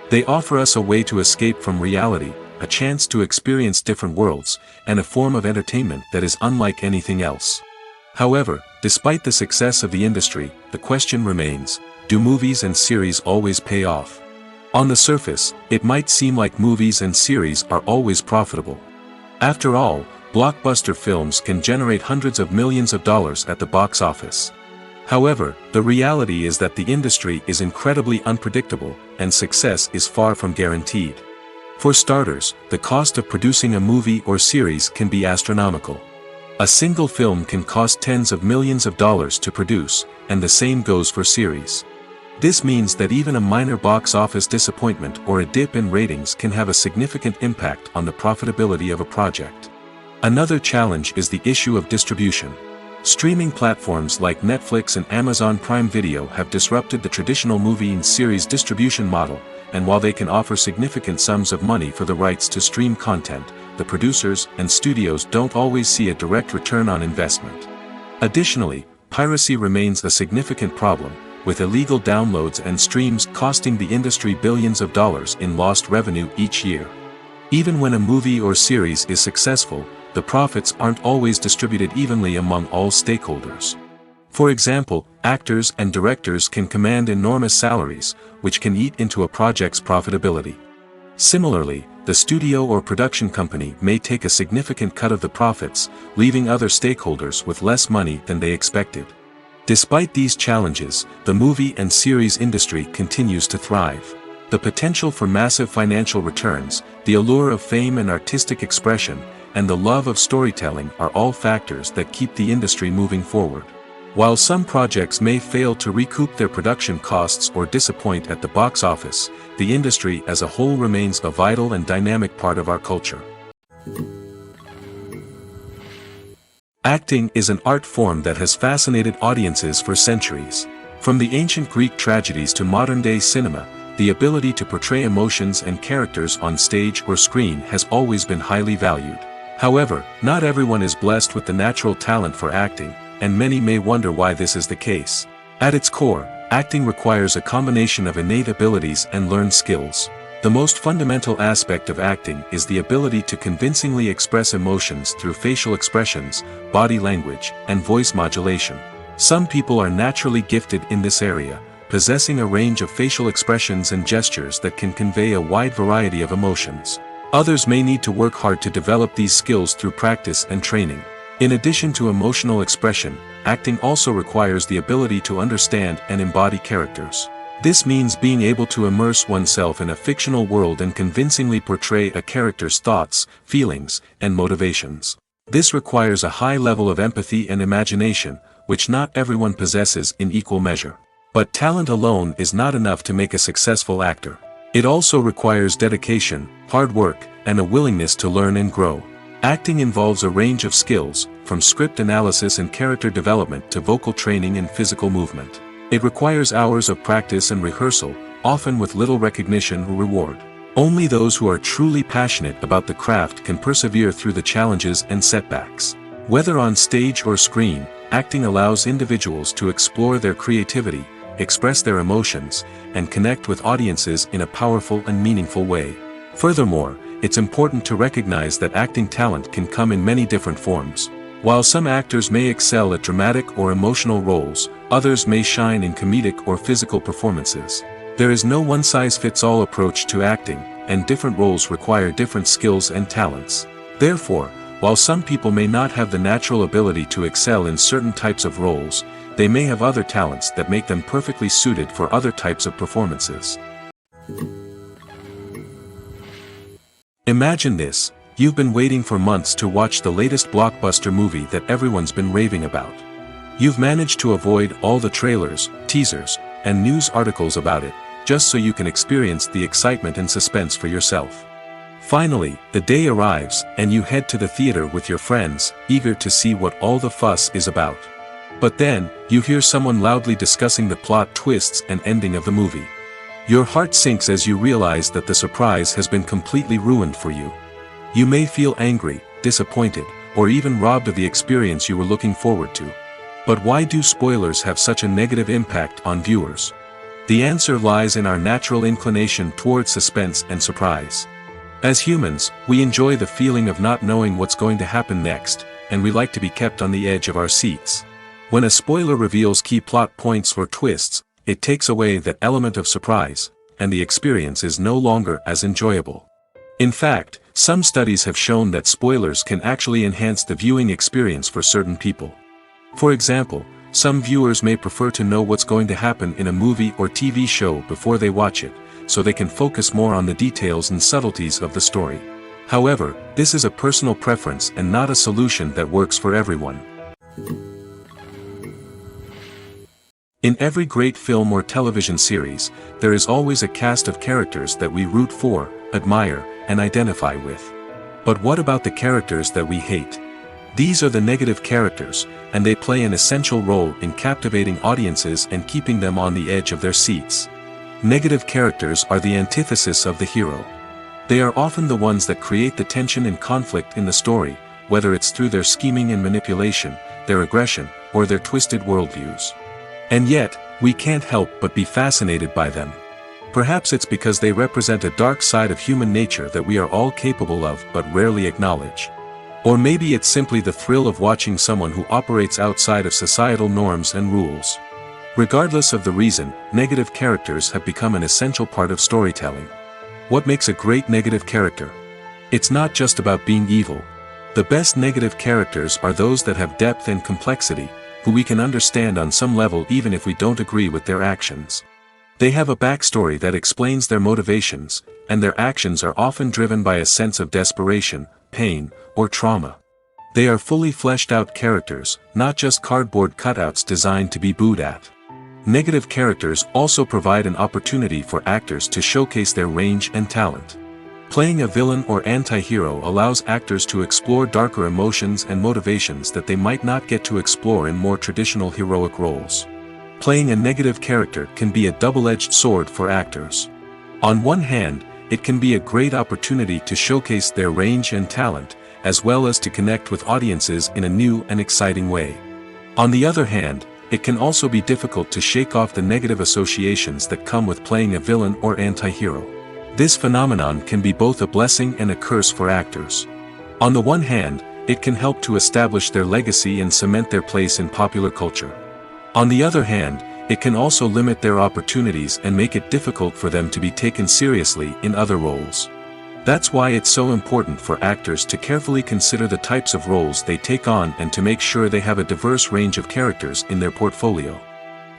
They offer us a way to escape from reality, a chance to experience different worlds, and a form of entertainment that is unlike anything else. However, despite the success of the industry, the question remains, do movies and series always pay off? On the surface, it might seem like movies and series are always profitable. After all, blockbuster films can generate hundreds of millions of dollars at the box office. However, the reality is that the industry is incredibly unpredictable, and success is far from guaranteed. For starters, the cost of producing a movie or series can be astronomical. A single film can cost tens of millions of dollars to produce, and the same goes for series. This means that even a minor box office disappointment or a dip in ratings can have a significant impact on the profitability of a project. Another challenge is the issue of distribution. Streaming platforms like Netflix and Amazon Prime Video have disrupted the traditional movie and series distribution model, and while they can offer significant sums of money for the rights to stream content, the producers and studios don't always see a direct return on investment. Additionally, piracy remains a significant problem, with illegal downloads and streams costing the industry billions of dollars in lost revenue each year. Even when a movie or series is successful, the profits aren't always distributed evenly among all stakeholders. For example, actors and directors can command enormous salaries, which can eat into a project's profitability. Similarly, the studio or production company may take a significant cut of the profits, leaving other stakeholders with less money than they expected. Despite these challenges, the movie and series industry continues to thrive. The potential for massive financial returns, the allure of fame and artistic expression, and the love of storytelling are all factors that keep the industry moving forward. While some projects may fail to recoup their production costs or disappoint at the box office, the industry as a whole remains a vital and dynamic part of our culture. Acting is an art form that has fascinated audiences for centuries. From the ancient Greek tragedies to modern-day cinema, the ability to portray emotions and characters on stage or screen has always been highly valued. However, not everyone is blessed with the natural talent for acting, and many may wonder why this is the case. At its core, acting requires a combination of innate abilities and learned skills. The most fundamental aspect of acting is the ability to convincingly express emotions through facial expressions, body language, and voice modulation. Some people are naturally gifted in this area, possessing a range of facial expressions and gestures that can convey a wide variety of emotions. Others may need to work hard to develop these skills through practice and training. In addition to emotional expression, acting also requires the ability to understand and embody characters. This means being able to immerse oneself in a fictional world and convincingly portray a character's thoughts, feelings, and motivations. This requires a high level of empathy and imagination, which not everyone possesses in equal measure. But talent alone is not enough to make a successful actor. It also requires dedication, hard work, and a willingness to learn and grow. Acting involves a range of skills, from script analysis and character development to vocal training and physical movement. It requires hours of practice and rehearsal, often with little recognition or reward. Only those who are truly passionate about the craft can persevere through the challenges and setbacks. Whether on stage or screen, acting allows individuals to explore their creativity, express their emotions, and connect with audiences in a powerful and meaningful way. Furthermore, it's important to recognize that acting talent can come in many different forms. While some actors may excel at dramatic or emotional roles, others may shine in comedic or physical performances. There is no one-size-fits-all approach to acting, and different roles require different skills and talents. Therefore, while some people may not have the natural ability to excel in certain types of roles, they may have other talents that make them perfectly suited for other types of performances. Imagine this: you've been waiting for months to watch the latest blockbuster movie that everyone's been raving about. You've managed to avoid all the trailers, teasers, and news articles about it, just so you can experience the excitement and suspense for yourself. Finally, the day arrives, and you head to the theater with your friends, eager to see what all the fuss is about. But then, you hear someone loudly discussing the plot twists and ending of the movie. Your heart sinks as you realize that the surprise has been completely ruined for you. You may feel angry, disappointed, or even robbed of the experience you were looking forward to. But why do spoilers have such a negative impact on viewers? The answer lies in our natural inclination toward suspense and surprise. As humans, we enjoy the feeling of not knowing what's going to happen next, and we like to be kept on the edge of our seats. When a spoiler reveals key plot points or twists, it takes away that element of surprise, and the experience is no longer as enjoyable. In fact, some studies have shown that spoilers can actually enhance the viewing experience for certain people. For example, some viewers may prefer to know what's going to happen in a movie or TV show before they watch it, so they can focus more on the details and subtleties of the story. However, this is a personal preference and not a solution that works for everyone. In every great film or television series, there is always a cast of characters that we root for, admire, and identify with. But what about the characters that we hate? These are the negative characters, and they play an essential role in captivating audiences and keeping them on the edge of their seats. Negative characters are the antithesis of the hero. They are often the ones that create the tension and conflict in the story, whether it's through their scheming and manipulation, their aggression, or their twisted worldviews. And yet, we can't help but be fascinated by them. Perhaps it's because they represent a dark side of human nature that we are all capable of but rarely acknowledge. Or maybe it's simply the thrill of watching someone who operates outside of societal norms and rules. Regardless of the reason, negative characters have become an essential part of storytelling. What makes a great negative character? It's not just about being evil. The best negative characters are those that have depth and complexity, who we can understand on some level even if we don't agree with their actions. They have a backstory that explains their motivations, and their actions are often driven by a sense of desperation, pain, or trauma. They are fully fleshed out characters, not just cardboard cutouts designed to be booed at. Negative characters also provide an opportunity for actors to showcase their range and talent. Playing a villain or anti-hero allows actors to explore darker emotions and motivations that they might not get to explore in more traditional heroic roles. Playing a negative character can be a double-edged sword for actors. On one hand, it can be a great opportunity to showcase their range and talent, as well as to connect with audiences in a new and exciting way. On the other hand, it can also be difficult to shake off the negative associations that come with playing a villain or anti-hero. This phenomenon can be both a blessing and a curse for actors. On the one hand, it can help to establish their legacy and cement their place in popular culture. On the other hand, it can also limit their opportunities and make it difficult for them to be taken seriously in other roles. That's why it's so important for actors to carefully consider the types of roles they take on and to make sure they have a diverse range of characters in their portfolio.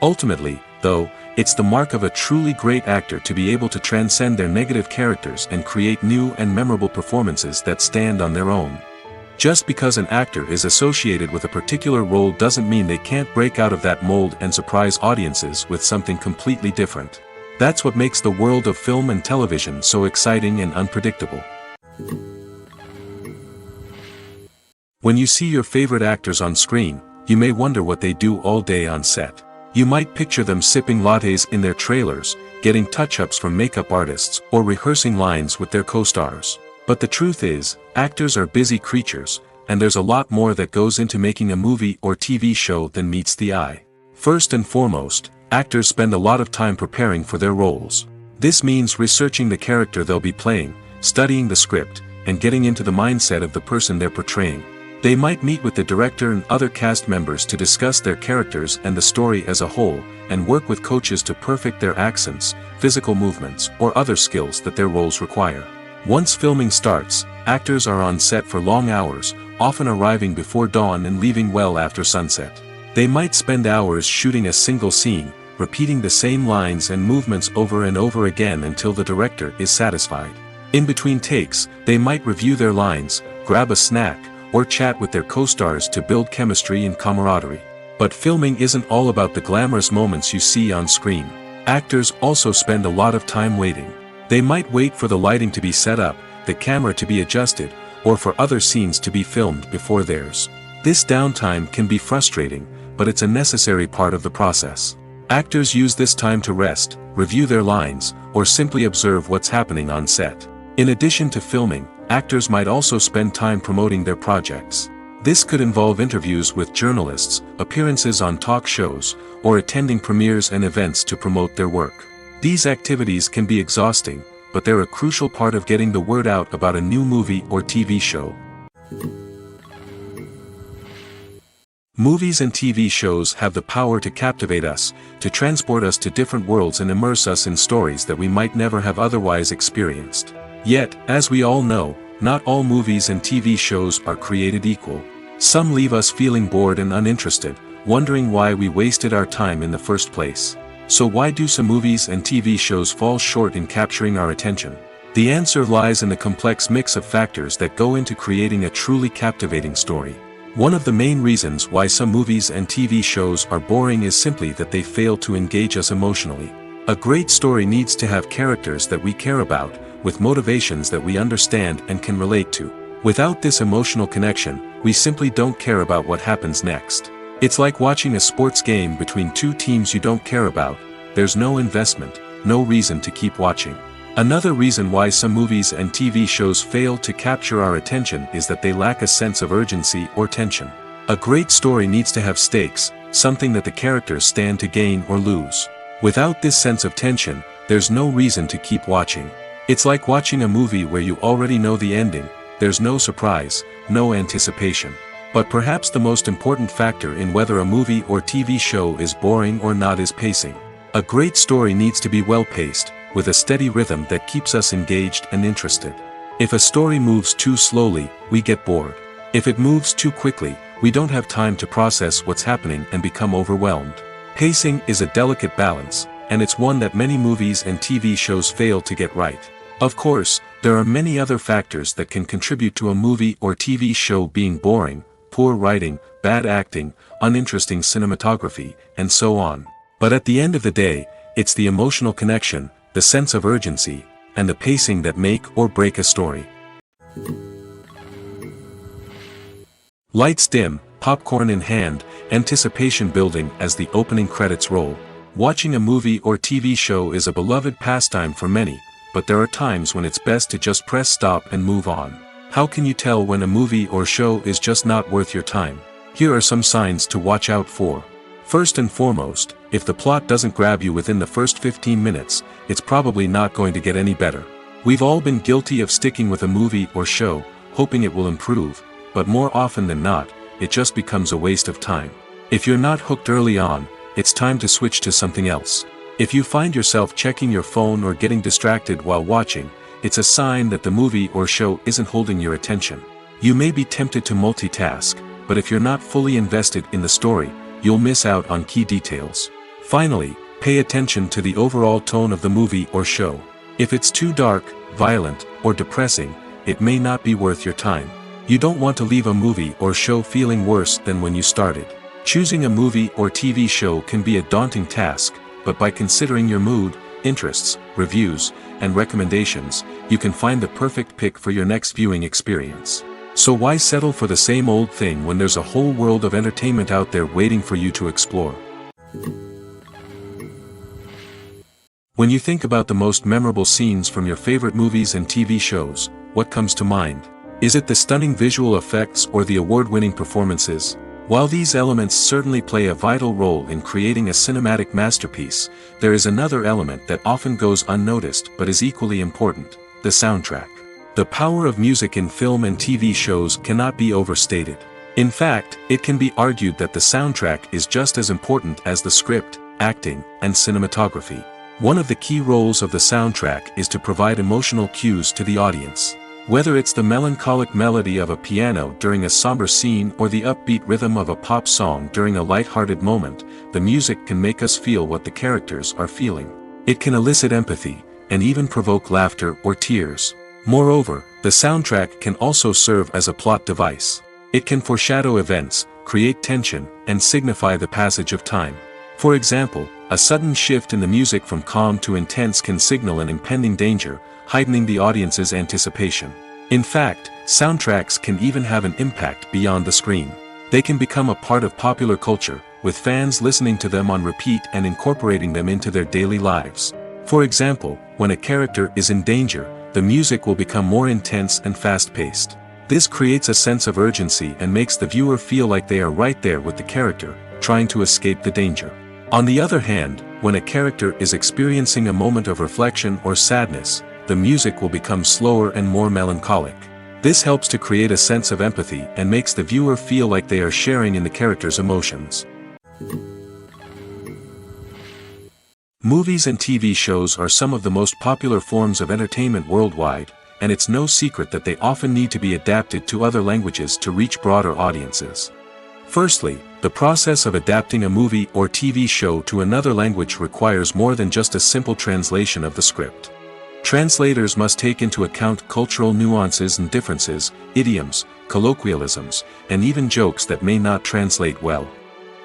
Ultimately, though, it's the mark of a truly great actor to be able to transcend their negative characters and create new and memorable performances that stand on their own. Just because an actor is associated with a particular role doesn't mean they can't break out of that mold and surprise audiences with something completely different. That's what makes the world of film and television so exciting and unpredictable. When you see your favorite actors on screen, you may wonder what they do all day on set. You might picture them sipping lattes in their trailers, getting touch-ups from makeup artists, or rehearsing lines with their co-stars. But the truth is, actors are busy creatures, and there's a lot more that goes into making a movie or TV show than meets the eye. First and foremost, actors spend a lot of time preparing for their roles. This means researching the character they'll be playing, studying the script, and getting into the mindset of the person they're portraying. They might meet with the director and other cast members to discuss their characters and the story as a whole, and work with coaches to perfect their accents, physical movements, or other skills that their roles require. Once filming starts, actors are on set for long hours, often arriving before dawn and leaving well after sunset. They might spend hours shooting a single scene, repeating the same lines and movements over and over again until the director is satisfied. In between takes, they might review their lines, grab a snack, or chat with their co-stars to build chemistry and camaraderie. But filming isn't all about the glamorous moments you see on screen. Actors also spend a lot of time waiting. They might wait for the lighting to be set up, the camera to be adjusted, or for other scenes to be filmed before theirs. This downtime can be frustrating, but it's a necessary part of the process. Actors use this time to rest, review their lines, or simply observe what's happening on set. In addition to filming, actors might also spend time promoting their projects. This could involve interviews with journalists, appearances on talk shows, or attending premieres and events to promote their work. These activities can be exhausting, but they're a crucial part of getting the word out about a new movie or TV show. Movies and TV shows have the power to captivate us, to transport us to different worlds and immerse us in stories that we might never have otherwise experienced. Yet, as we all know, not all movies and TV shows are created equal. Some leave us feeling bored and uninterested, wondering why we wasted our time in the first place. So why do some movies and TV shows fall short in capturing our attention? The answer lies in the complex mix of factors that go into creating a truly captivating story. One of the main reasons why some movies and TV shows are boring is simply that they fail to engage us emotionally. A great story needs to have characters that we care about, with motivations that we understand and can relate to. Without this emotional connection, we simply don't care about what happens next. It's like watching a sports game between two teams you don't care about. There's no investment, no reason to keep watching. Another reason why some movies and TV shows fail to capture our attention is that they lack a sense of urgency or tension. A great story needs to have stakes, something that the characters stand to gain or lose. Without this sense of tension, there's no reason to keep watching. It's like watching a movie where you already know the ending, there's no surprise, no anticipation. But perhaps the most important factor in whether a movie or TV show is boring or not is pacing. A great story needs to be well-paced, with a steady rhythm that keeps us engaged and interested. If a story moves too slowly, we get bored. If it moves too quickly, we don't have time to process what's happening and become overwhelmed. Pacing is a delicate balance, and it's one that many movies and TV shows fail to get right. Of course, there are many other factors that can contribute to a movie or TV show being boring: poor writing, bad acting, uninteresting cinematography, and so on. But at the end of the day, it's the emotional connection, the sense of urgency, and the pacing that make or break a story. Lights dim, popcorn in hand, anticipation building as the opening credits roll. Watching a movie or TV show is a beloved pastime for many, but there are times when it's best to just press stop and move on. How can you tell when a movie or show is just not worth your time? Here are some signs to watch out for. First and foremost, if the plot doesn't grab you within the first 15 minutes, it's probably not going to get any better. We've all been guilty of sticking with a movie or show, hoping it will improve, but more often than not, it just becomes a waste of time. If you're not hooked early on, it's time to switch to something else. If you find yourself checking your phone or getting distracted while watching, it's a sign that the movie or show isn't holding your attention. You may be tempted to multitask, but if you're not fully invested in the story, you'll miss out on key details. Finally, pay attention to the overall tone of the movie or show. If it's too dark, violent, or depressing, it may not be worth your time. You don't want to leave a movie or show feeling worse than when you started. Choosing a movie or TV show can be a daunting task, but by considering your mood, interests, reviews, and recommendations, you can find the perfect pick for your next viewing experience. So why settle for the same old thing when there's a whole world of entertainment out there waiting for you to explore? When you think about the most memorable scenes from your favorite movies and TV shows, what comes to mind? Is it the stunning visual effects or the award-winning performances? While these elements certainly play a vital role in creating a cinematic masterpiece, there is another element that often goes unnoticed but is equally important: the soundtrack. The power of music in film and TV shows cannot be overstated. In fact, it can be argued that the soundtrack is just as important as the script, acting, and cinematography. One of the key roles of the soundtrack is to provide emotional cues to the audience. Whether it's the melancholic melody of a piano during a somber scene or the upbeat rhythm of a pop song during a light-hearted moment, the music can make us feel what the characters are feeling. It can elicit empathy, and even provoke laughter or tears. Moreover, the soundtrack can also serve as a plot device. It can foreshadow events, create tension, and signify the passage of time. For example, a sudden shift in the music from calm to intense can signal an impending danger, heightening the audience's anticipation. In fact, soundtracks can even have an impact beyond the screen. They can become a part of popular culture, with fans listening to them on repeat and incorporating them into their daily lives. For example, when a character is in danger, the music will become more intense and fast-paced. This creates a sense of urgency and makes the viewer feel like they are right there with the character, trying to escape the danger. On the other hand, when a character is experiencing a moment of reflection or sadness, the music will become slower and more melancholic. This helps to create a sense of empathy and makes the viewer feel like they are sharing in the character's emotions. Movies and TV shows are some of the most popular forms of entertainment worldwide, and it's no secret that they often need to be adapted to other languages to reach broader audiences. Firstly, the process of adapting a movie or TV show to another language requires more than just a simple translation of the script. Translators must take into account cultural nuances and differences, idioms, colloquialisms, and even jokes that may not translate well.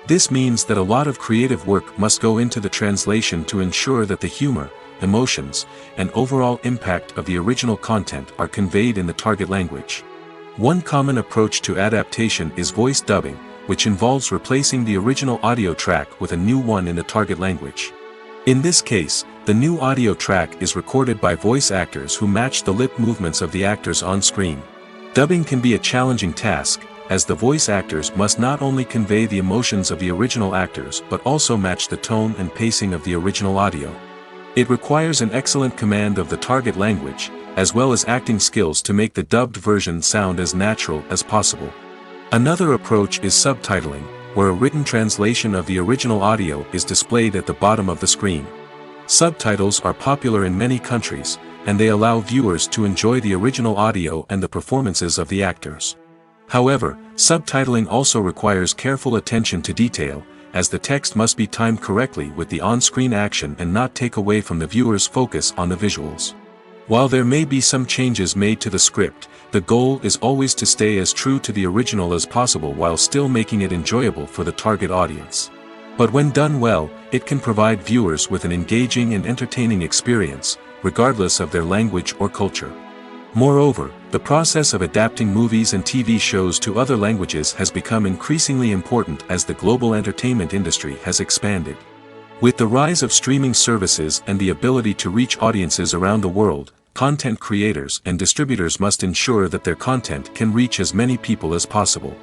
This means that a lot of creative work must go into the translation to ensure that the humor, emotions, and overall impact of the original content are conveyed in the target language. One common approach to adaptation is voice dubbing, which involves replacing the original audio track with a new one in the target language. In this case, The new audio track is recorded by voice actors who match the lip movements of the actors on screen. Dubbing can be a challenging task, as the voice actors must not only convey the emotions of the original actors but also match the tone and pacing of the original audio. It requires an excellent command of the target language, as well as acting skills to make the dubbed version sound as natural as possible. Another approach is subtitling, where a written translation of the original audio is displayed at the bottom of the screen. Subtitles are popular in many countries, and they allow viewers to enjoy the original audio and the performances of the actors. However, subtitling also requires careful attention to detail, as the text must be timed correctly with the on-screen action and not take away from the viewer's focus on the visuals. While there may be some changes made to the script, the goal is always to stay as true to the original as possible while still making it enjoyable for the target audience. But when done well, it can provide viewers with an engaging and entertaining experience, regardless of their language or culture. Moreover, the process of adapting movies and TV shows to other languages has become increasingly important as the global entertainment industry has expanded. With the rise of streaming services and the ability to reach audiences around the world, content creators and distributors must ensure that their content can reach as many people as possible.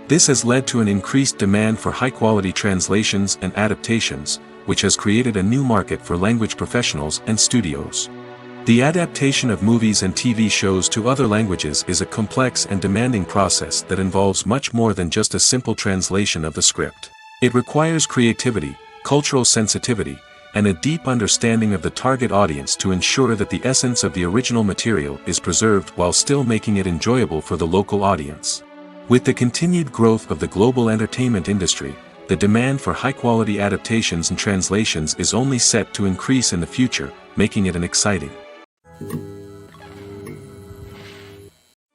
This has led to an increased demand for high-quality translations and adaptations, which has created a new market for language professionals and studios. The adaptation of movies and TV shows to other languages is a complex and demanding process that involves much more than just a simple translation of the script. It requires creativity, cultural sensitivity, and a deep understanding of the target audience to ensure that the essence of the original material is preserved while still making it enjoyable for the local audience. With the continued growth of the global entertainment industry, the demand for high-quality adaptations and translations is only set to increase in the future, making it an exciting.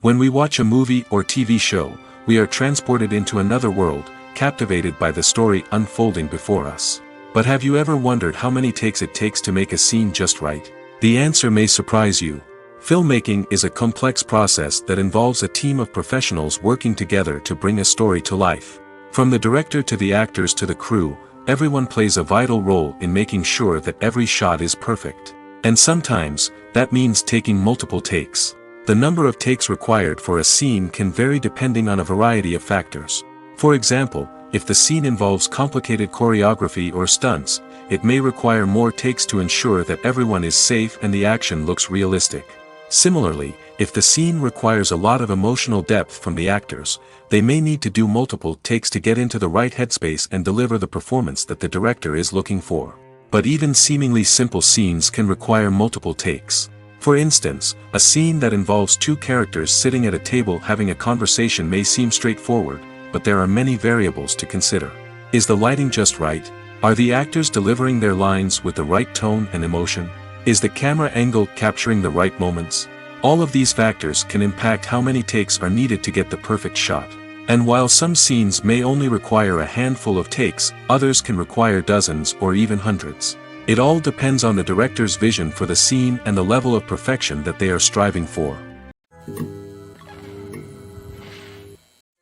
When we watch a movie or TV show, we are transported into another world, captivated by the story unfolding before us. But have you ever wondered how many takes it takes to make a scene just right? The answer may surprise you. Filmmaking is a complex process that involves a team of professionals working together to bring a story to life. From the director to the actors to the crew, everyone plays a vital role in making sure that every shot is perfect. And sometimes, that means taking multiple takes. The number of takes required for a scene can vary depending on a variety of factors. For example, if the scene involves complicated choreography or stunts, it may require more takes to ensure that everyone is safe and the action looks realistic. Similarly, if the scene requires a lot of emotional depth from the actors, they may need to do multiple takes to get into the right headspace and deliver the performance that the director is looking for. But even seemingly simple scenes can require multiple takes. For instance, a scene that involves two characters sitting at a table having a conversation may seem straightforward, but there are many variables to consider. Is the lighting just right? Are the actors delivering their lines with the right tone and emotion? Is the camera angle capturing the right moments? All of these factors can impact how many takes are needed to get the perfect shot. And while some scenes may only require a handful of takes, others can require dozens or even hundreds. It all depends on the director's vision for the scene and the level of perfection that they are striving for.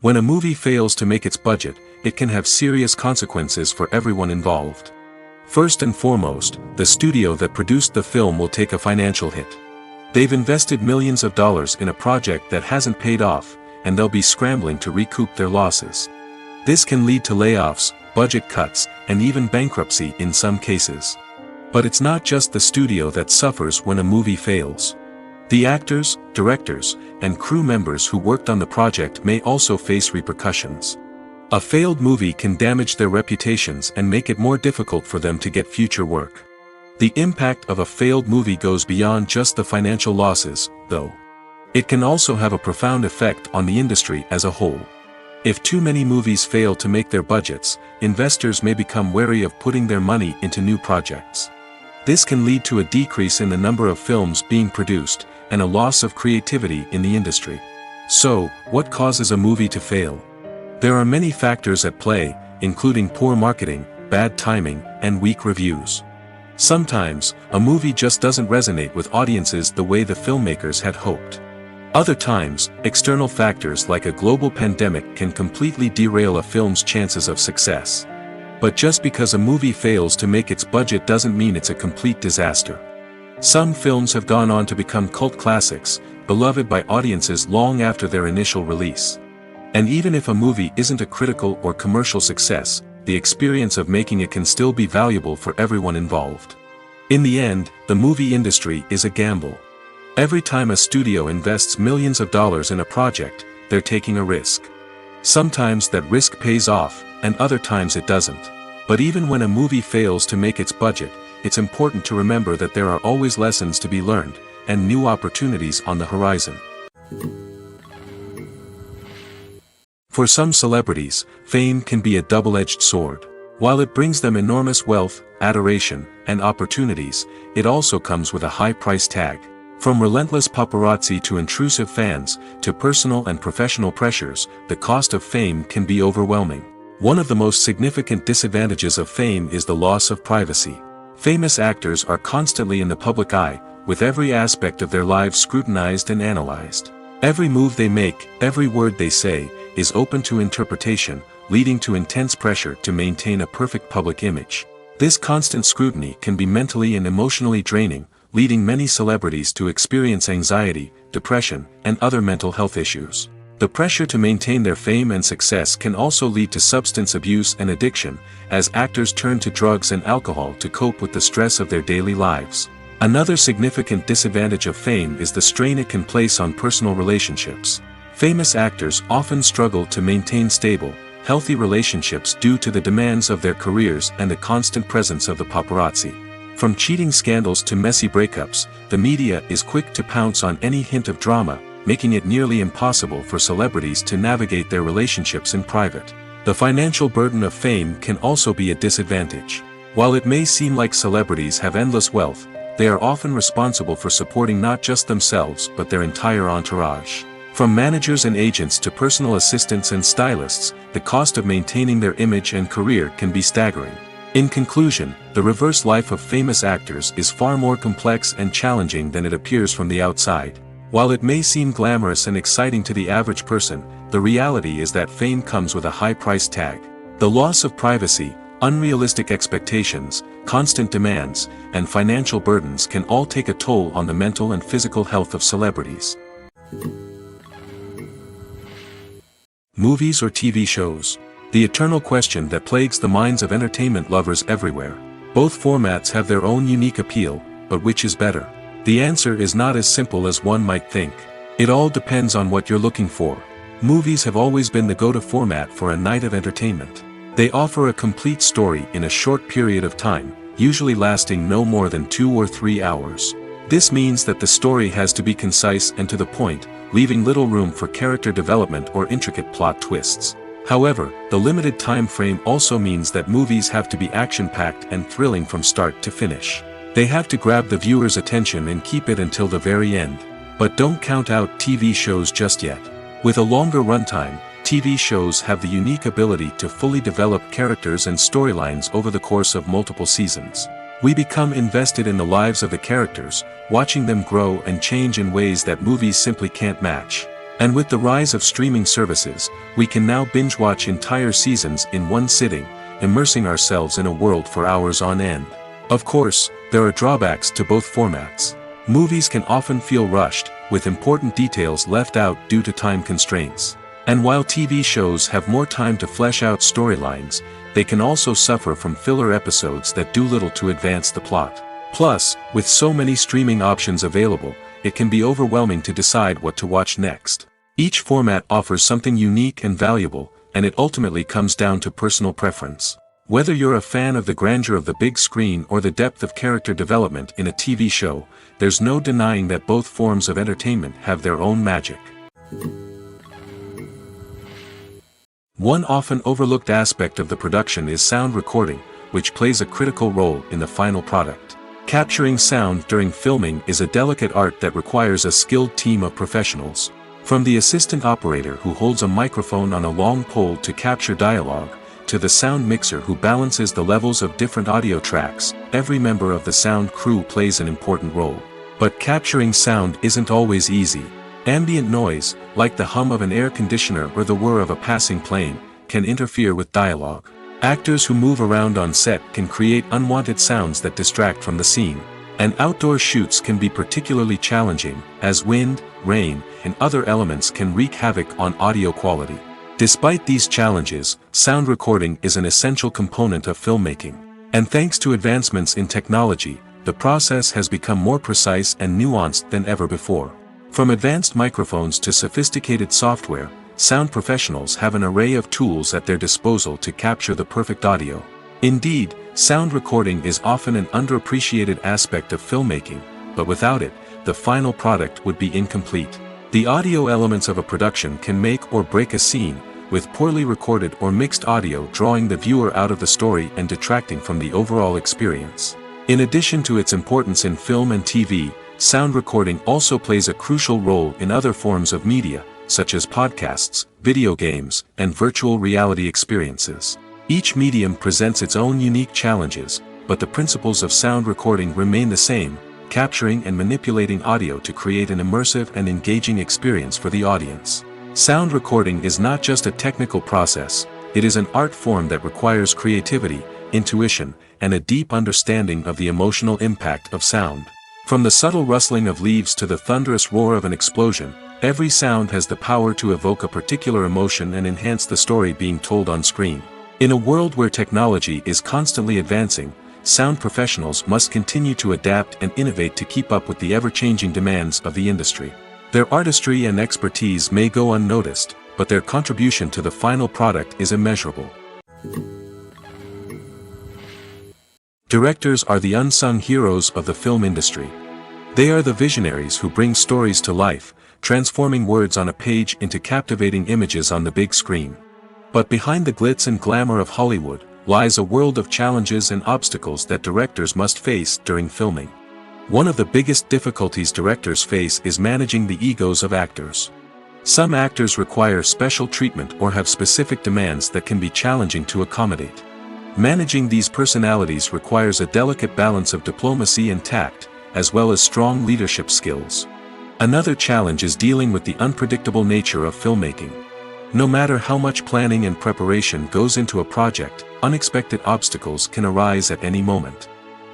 When a movie fails to make its budget, it can have serious consequences for everyone involved. First and foremost, the studio that produced the film will take a financial hit. They've invested millions of dollars in a project that hasn't paid off, and they'll be scrambling to recoup their losses. This can lead to layoffs, budget cuts, and even bankruptcy in some cases. But it's not just the studio that suffers when a movie fails. The actors, directors, and crew members who worked on the project may also face repercussions. A failed movie can damage their reputations and make it more difficult for them to get future work. The impact of a failed movie goes beyond just the financial losses, though. It can also have a profound effect on the industry as a whole. If too many movies fail to make their budgets, investors may become wary of putting their money into new projects. This can lead to a decrease in the number of films being produced, and a loss of creativity in the industry. So, what causes a movie to fail? There are many factors at play, including poor marketing, bad timing, and weak reviews. Sometimes, a movie just doesn't resonate with audiences the way the filmmakers had hoped. Other times, external factors like a global pandemic can completely derail a film's chances of success. But just because a movie fails to make its budget doesn't mean it's a complete disaster. Some films have gone on to become cult classics, beloved by audiences long after their initial release. And even if a movie isn't a critical or commercial success, the experience of making it can still be valuable for everyone involved. In the end, the movie industry is a gamble. Every time a studio invests millions of dollars in a project, they're taking a risk. Sometimes that risk pays off, and other times it doesn't. But even when a movie fails to make its budget, it's important to remember that there are always lessons to be learned, and new opportunities on the horizon. For some celebrities, fame can be a double-edged sword. While it brings them enormous wealth, adoration, and opportunities, it also comes with a high price tag. From relentless paparazzi to intrusive fans, to personal and professional pressures, the cost of fame can be overwhelming. One of the most significant disadvantages of fame is the loss of privacy. Famous actors are constantly in the public eye, with every aspect of their lives scrutinized and analyzed. Every move they make, every word they say, is open to interpretation, leading to intense pressure to maintain a perfect public image. This constant scrutiny can be mentally and emotionally draining, leading many celebrities to experience anxiety, depression, and other mental health issues. The pressure to maintain their fame and success can also lead to substance abuse and addiction, as actors turn to drugs and alcohol to cope with the stress of their daily lives. Another significant disadvantage of fame is the strain it can place on personal relationships. Famous actors often struggle to maintain stable, healthy relationships due to the demands of their careers and the constant presence of the paparazzi. From cheating scandals to messy breakups, the media is quick to pounce on any hint of drama, making it nearly impossible for celebrities to navigate their relationships in private. The financial burden of fame can also be a disadvantage. While it may seem like celebrities have endless wealth, they are often responsible for supporting not just themselves but their entire entourage. From managers and agents to personal assistants and stylists, the cost of maintaining their image and career can be staggering. In conclusion, the reverse life of famous actors is far more complex and challenging than it appears from the outside. While it may seem glamorous and exciting to the average person, the reality is that fame comes with a high price tag. The loss of privacy, unrealistic expectations, constant demands, and financial burdens can all take a toll on the mental and physical health of celebrities. Movies or TV shows? The eternal question that plagues the minds of entertainment lovers everywhere. Both formats have their own unique appeal, but which is better? The answer is not as simple as one might think. It all depends on what you're looking for. Movies have always been the go-to format for a night of entertainment. They offer a complete story in a short period of time, usually lasting no more than 2 or 3 hours. This means that the story has to be concise and to the point, leaving little room for character development or intricate plot twists. However, the limited time frame also means that movies have to be action-packed and thrilling from start to finish. They have to grab the viewer's attention and keep it until the very end. But don't count out TV shows just yet. With a longer runtime, TV shows have the unique ability to fully develop characters and storylines over the course of multiple seasons. We become invested in the lives of the characters, watching them grow and change in ways that movies simply can't match. And with the rise of streaming services, we can now binge-watch entire seasons in one sitting, immersing ourselves in a world for hours on end. Of course, there are drawbacks to both formats. Movies can often feel rushed, with important details left out due to time constraints. And while TV shows have more time to flesh out storylines, they can also suffer from filler episodes that do little to advance the plot. Plus, with so many streaming options available, it can be overwhelming to decide what to watch next. Each format offers something unique and valuable, and it ultimately comes down to personal preference. Whether you're a fan of the grandeur of the big screen or the depth of character development in a TV show, there's no denying that both forms of entertainment have their own magic. One often overlooked aspect of the production is sound recording, which plays a critical role in the final product. Capturing sound during filming is a delicate art that requires a skilled team of professionals. From the assistant operator who holds a microphone on a long pole to capture dialogue, to the sound mixer who balances the levels of different audio tracks, every member of the sound crew plays an important role. But capturing sound isn't always easy. Ambient noise, like the hum of an air conditioner or the whir of a passing plane, can interfere with dialogue. Actors who move around on set can create unwanted sounds that distract from the scene. And outdoor shoots can be particularly challenging, as wind, rain, and other elements can wreak havoc on audio quality. Despite these challenges, sound recording is an essential component of filmmaking. And thanks to advancements in technology, the process has become more precise and nuanced than ever before. From advanced microphones to sophisticated software, sound professionals have an array of tools at their disposal to capture the perfect audio. Indeed, sound recording is often an underappreciated aspect of filmmaking, but without it, the final product would be incomplete. The audio elements of a production can make or break a scene, with poorly recorded or mixed audio drawing the viewer out of the story and detracting from the overall experience. In addition to its importance in film and TV, sound recording also plays a crucial role in other forms of media, such as podcasts, video games, and virtual reality experiences. Each medium presents its own unique challenges, but the principles of sound recording remain the same, capturing and manipulating audio to create an immersive and engaging experience for the audience. Sound recording is not just a technical process, it is an art form that requires creativity, intuition, and a deep understanding of the emotional impact of sound. From the subtle rustling of leaves to the thunderous roar of an explosion, every sound has the power to evoke a particular emotion and enhance the story being told on screen. In a world where technology is constantly advancing, sound professionals must continue to adapt and innovate to keep up with the ever-changing demands of the industry. Their artistry and expertise may go unnoticed, but their contribution to the final product is immeasurable. Directors are the unsung heroes of the film industry. They are the visionaries who bring stories to life, transforming words on a page into captivating images on the big screen. But behind the glitz and glamour of Hollywood, lies a world of challenges and obstacles that directors must face during filming. One of the biggest difficulties directors face is managing the egos of actors. Some actors require special treatment or have specific demands that can be challenging to accommodate. Managing these personalities requires a delicate balance of diplomacy and tact, as well as strong leadership skills. Another challenge is dealing with the unpredictable nature of filmmaking. No matter how much planning and preparation goes into a project, unexpected obstacles can arise at any moment.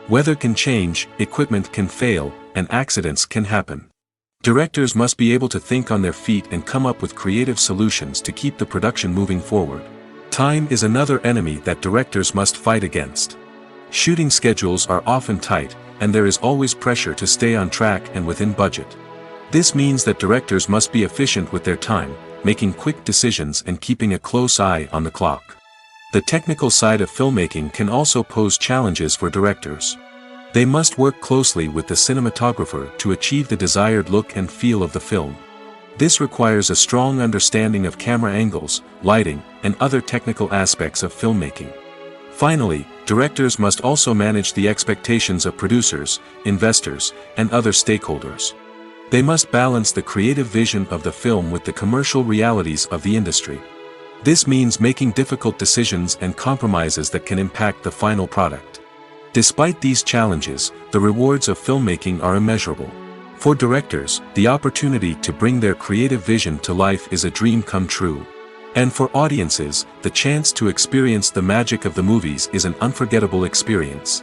Weather can change, equipment can fail, and accidents can happen. Directors must be able to think on their feet and come up with creative solutions to keep the production moving forward. Time is another enemy that directors must fight against. Shooting schedules are often tight, and there is always pressure to stay on track and within budget. This means that directors must be efficient with their time, making quick decisions and keeping a close eye on the clock. The technical side of filmmaking can also pose challenges for directors. They must work closely with the cinematographer to achieve the desired look and feel of the film. This requires a strong understanding of camera angles, lighting, and other technical aspects of filmmaking. Finally, directors must also manage the expectations of producers, investors, and other stakeholders. They must balance the creative vision of the film with the commercial realities of the industry. This means making difficult decisions and compromises that can impact the final product. Despite these challenges, the rewards of filmmaking are immeasurable. For directors, the opportunity to bring their creative vision to life is a dream come true. And for audiences, the chance to experience the magic of the movies is an unforgettable experience.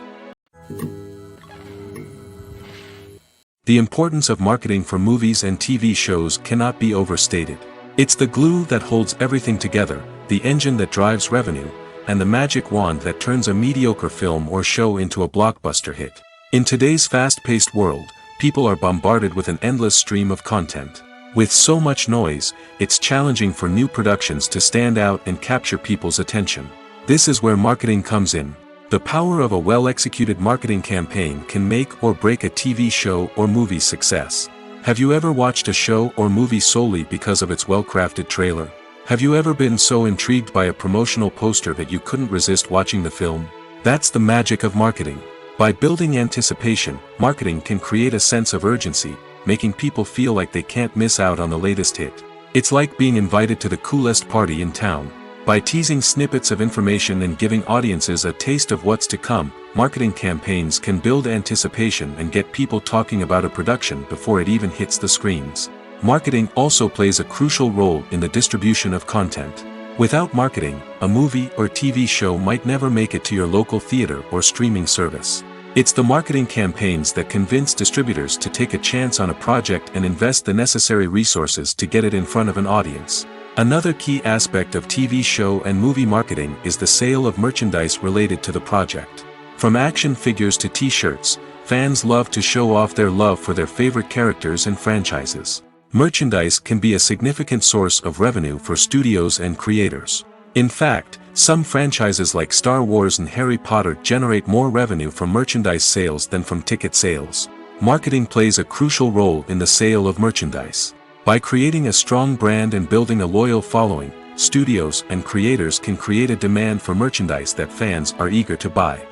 The importance of marketing for movies and TV shows cannot be overstated. It's the glue that holds everything together, the engine that drives revenue, and the magic wand that turns a mediocre film or show into a blockbuster hit. In today's fast-paced world, people are bombarded with an endless stream of content. With so much noise, it's challenging for new productions to stand out and capture people's attention. This is where marketing comes in. The power of a well-executed marketing campaign can make or break a TV show or movie's success. Have you ever watched a show or movie solely because of its well-crafted trailer? Have you ever been so intrigued by a promotional poster that you couldn't resist watching the film? That's the magic of marketing. By building anticipation, marketing can create a sense of urgency, making people feel like they can't miss out on the latest hit. It's like being invited to the coolest party in town. By teasing snippets of information and giving audiences a taste of what's to come, marketing campaigns can build anticipation and get people talking about a production before it even hits the screens. Marketing also plays a crucial role in the distribution of content. Without marketing, a movie or TV show might never make it to your local theater or streaming service. It's the marketing campaigns that convince distributors to take a chance on a project and invest the necessary resources to get it in front of an audience. Another key aspect of TV show and movie marketing is the sale of merchandise related to the project. From action figures to t-shirts, fans love to show off their love for their favorite characters and franchises. Merchandise can be a significant source of revenue for studios and creators. In fact, some franchises like Star Wars and Harry Potter generate more revenue from merchandise sales than from ticket sales. Marketing plays a crucial role in the sale of merchandise. By creating a strong brand and building a loyal following, studios and creators can create a demand for merchandise that fans are eager to buy.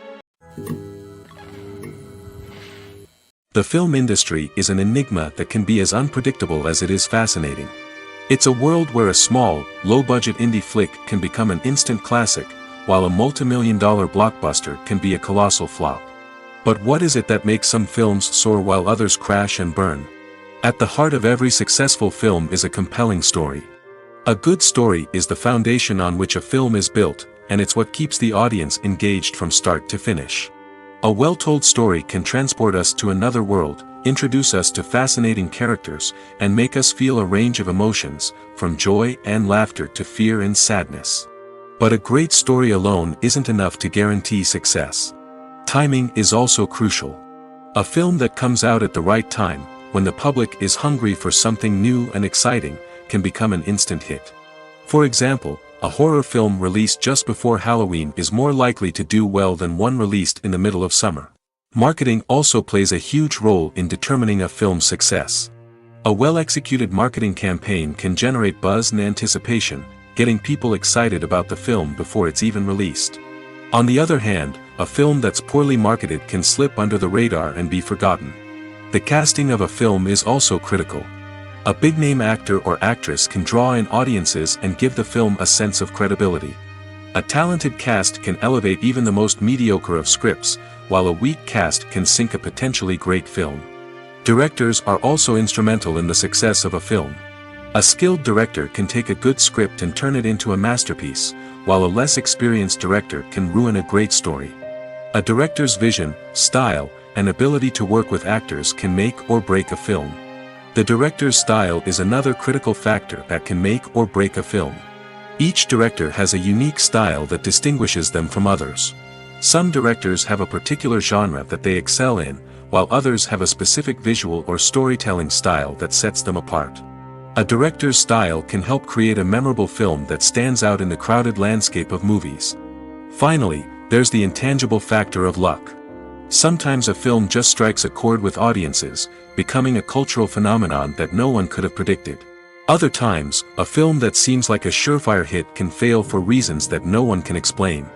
The film industry is an enigma that can be as unpredictable as it is fascinating. It's a world where a small, low-budget indie flick can become an instant classic, while a multi-million-dollar blockbuster can be a colossal flop. But what is it that makes some films soar while others crash and burn? At the heart of every successful film is a compelling story. A good story is the foundation on which a film is built, and it's what keeps the audience engaged from start to finish. A well-told story can transport us to another world, introduce us to fascinating characters, and make us feel a range of emotions, from joy and laughter to fear and sadness. But a great story alone isn't enough to guarantee success. Timing is also crucial. A film that comes out at the right time, when the public is hungry for something new and exciting, can become an instant hit. For example, a horror film released just before Halloween is more likely to do well than one released in the middle of summer. Marketing also plays a huge role in determining a film's success. A well-executed marketing campaign can generate buzz and anticipation, getting people excited about the film before it's even released. On the other hand, a film that's poorly marketed can slip under the radar and be forgotten. The casting of a film is also critical. A big-name actor or actress can draw in audiences and give the film a sense of credibility. A talented cast can elevate even the most mediocre of scripts, while a weak cast can sink a potentially great film. Directors are also instrumental in the success of a film. A skilled director can take a good script and turn it into a masterpiece, while a less experienced director can ruin a great story. A director's vision, style, and ability to work with actors can make or break a film. The director's style is another critical factor that can make or break a film. Each director has a unique style that distinguishes them from others. Some directors have a particular genre that they excel in, while others have a specific visual or storytelling style that sets them apart. A director's style can help create a memorable film that stands out in the crowded landscape of movies. Finally, there's the intangible factor of luck. Sometimes a film just strikes a chord with audiences, becoming a cultural phenomenon that no one could have predicted. Other times, a film that seems like a surefire hit can fail for reasons that no one can explain.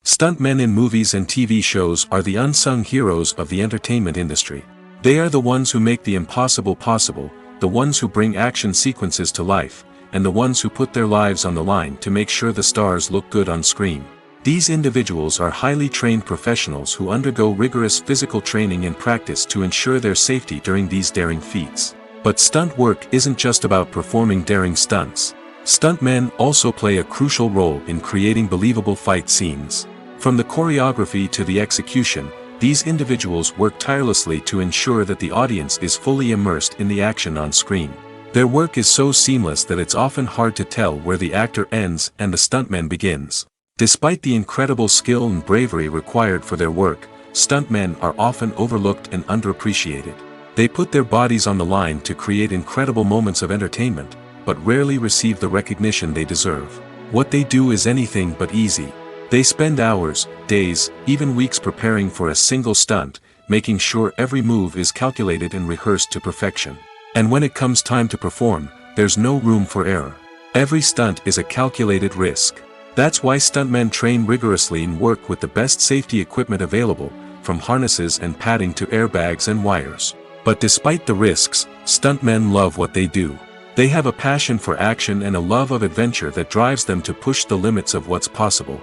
Stuntmen in movies and TV shows are the unsung heroes of the entertainment industry. They are the ones who make the impossible possible, the ones who bring action sequences to life, and the ones who put their lives on the line to make sure the stars look good on screen. These individuals are highly trained professionals who undergo rigorous physical training and practice to ensure their safety during these daring feats. But stunt work isn't just about performing daring stunts. Stuntmen also play a crucial role in creating believable fight scenes. From the choreography to the execution, these individuals work tirelessly to ensure that the audience is fully immersed in the action on screen. Their work is so seamless that it's often hard to tell where the actor ends and the stuntman begins. Despite the incredible skill and bravery required for their work, stuntmen are often overlooked and underappreciated. They put their bodies on the line to create incredible moments of entertainment, but rarely receive the recognition they deserve. What they do is anything but easy. They spend hours, days, even weeks preparing for a single stunt, making sure every move is calculated and rehearsed to perfection. And when it comes time to perform, there's no room for error. Every stunt is a calculated risk. That's why stuntmen train rigorously and work with the best safety equipment available, from harnesses and padding to airbags and wires. But despite the risks, stuntmen love what they do. They have a passion for action and a love of adventure that drives them to push the limits of what's possible.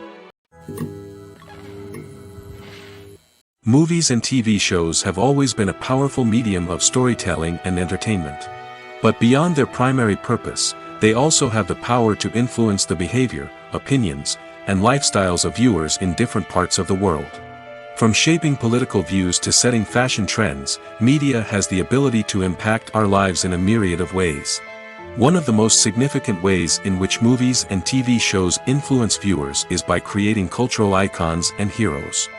Movies and TV shows have always been a powerful medium of storytelling and entertainment. But beyond their primary purpose, they also have the power to influence the behavior, opinions, and lifestyles of viewers in different parts of the world. From shaping political views to setting fashion trends, media has the ability to impact our lives in a myriad of ways. One of the most significant ways in which movies and TV shows influence viewers is by creating cultural icons and heroes.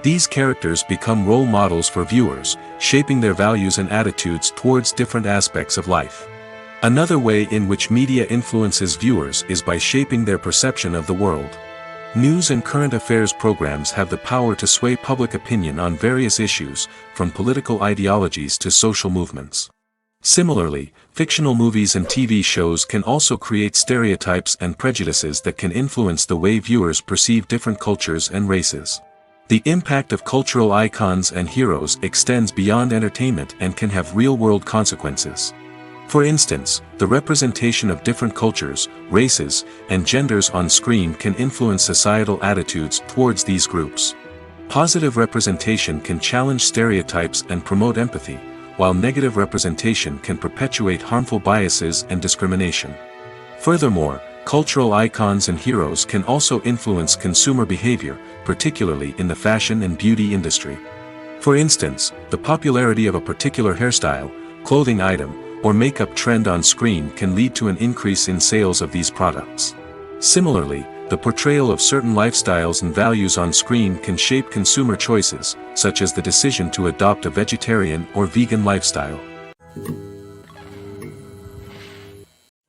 These characters become role models for viewers, shaping their values and attitudes towards different aspects of life. Another way in which media influences viewers is by shaping their perception of the world. News and current affairs programs have the power to sway public opinion on various issues, from political ideologies to social movements. Similarly, fictional movies and TV shows can also create stereotypes and prejudices that can influence the way viewers perceive different cultures and races. The impact of cultural icons and heroes extends beyond entertainment and can have real-world consequences. For instance, the representation of different cultures, races, and genders on screen can influence societal attitudes towards these groups. Positive representation can challenge stereotypes and promote empathy, while negative representation can perpetuate harmful biases and discrimination. Furthermore, cultural icons and heroes can also influence consumer behavior, particularly in the fashion and beauty industry. For instance, the popularity of a particular hairstyle, clothing item, or makeup trend on screen can lead to an increase in sales of these products. Similarly, the portrayal of certain lifestyles and values on screen can shape consumer choices, such as the decision to adopt a vegetarian or vegan lifestyle.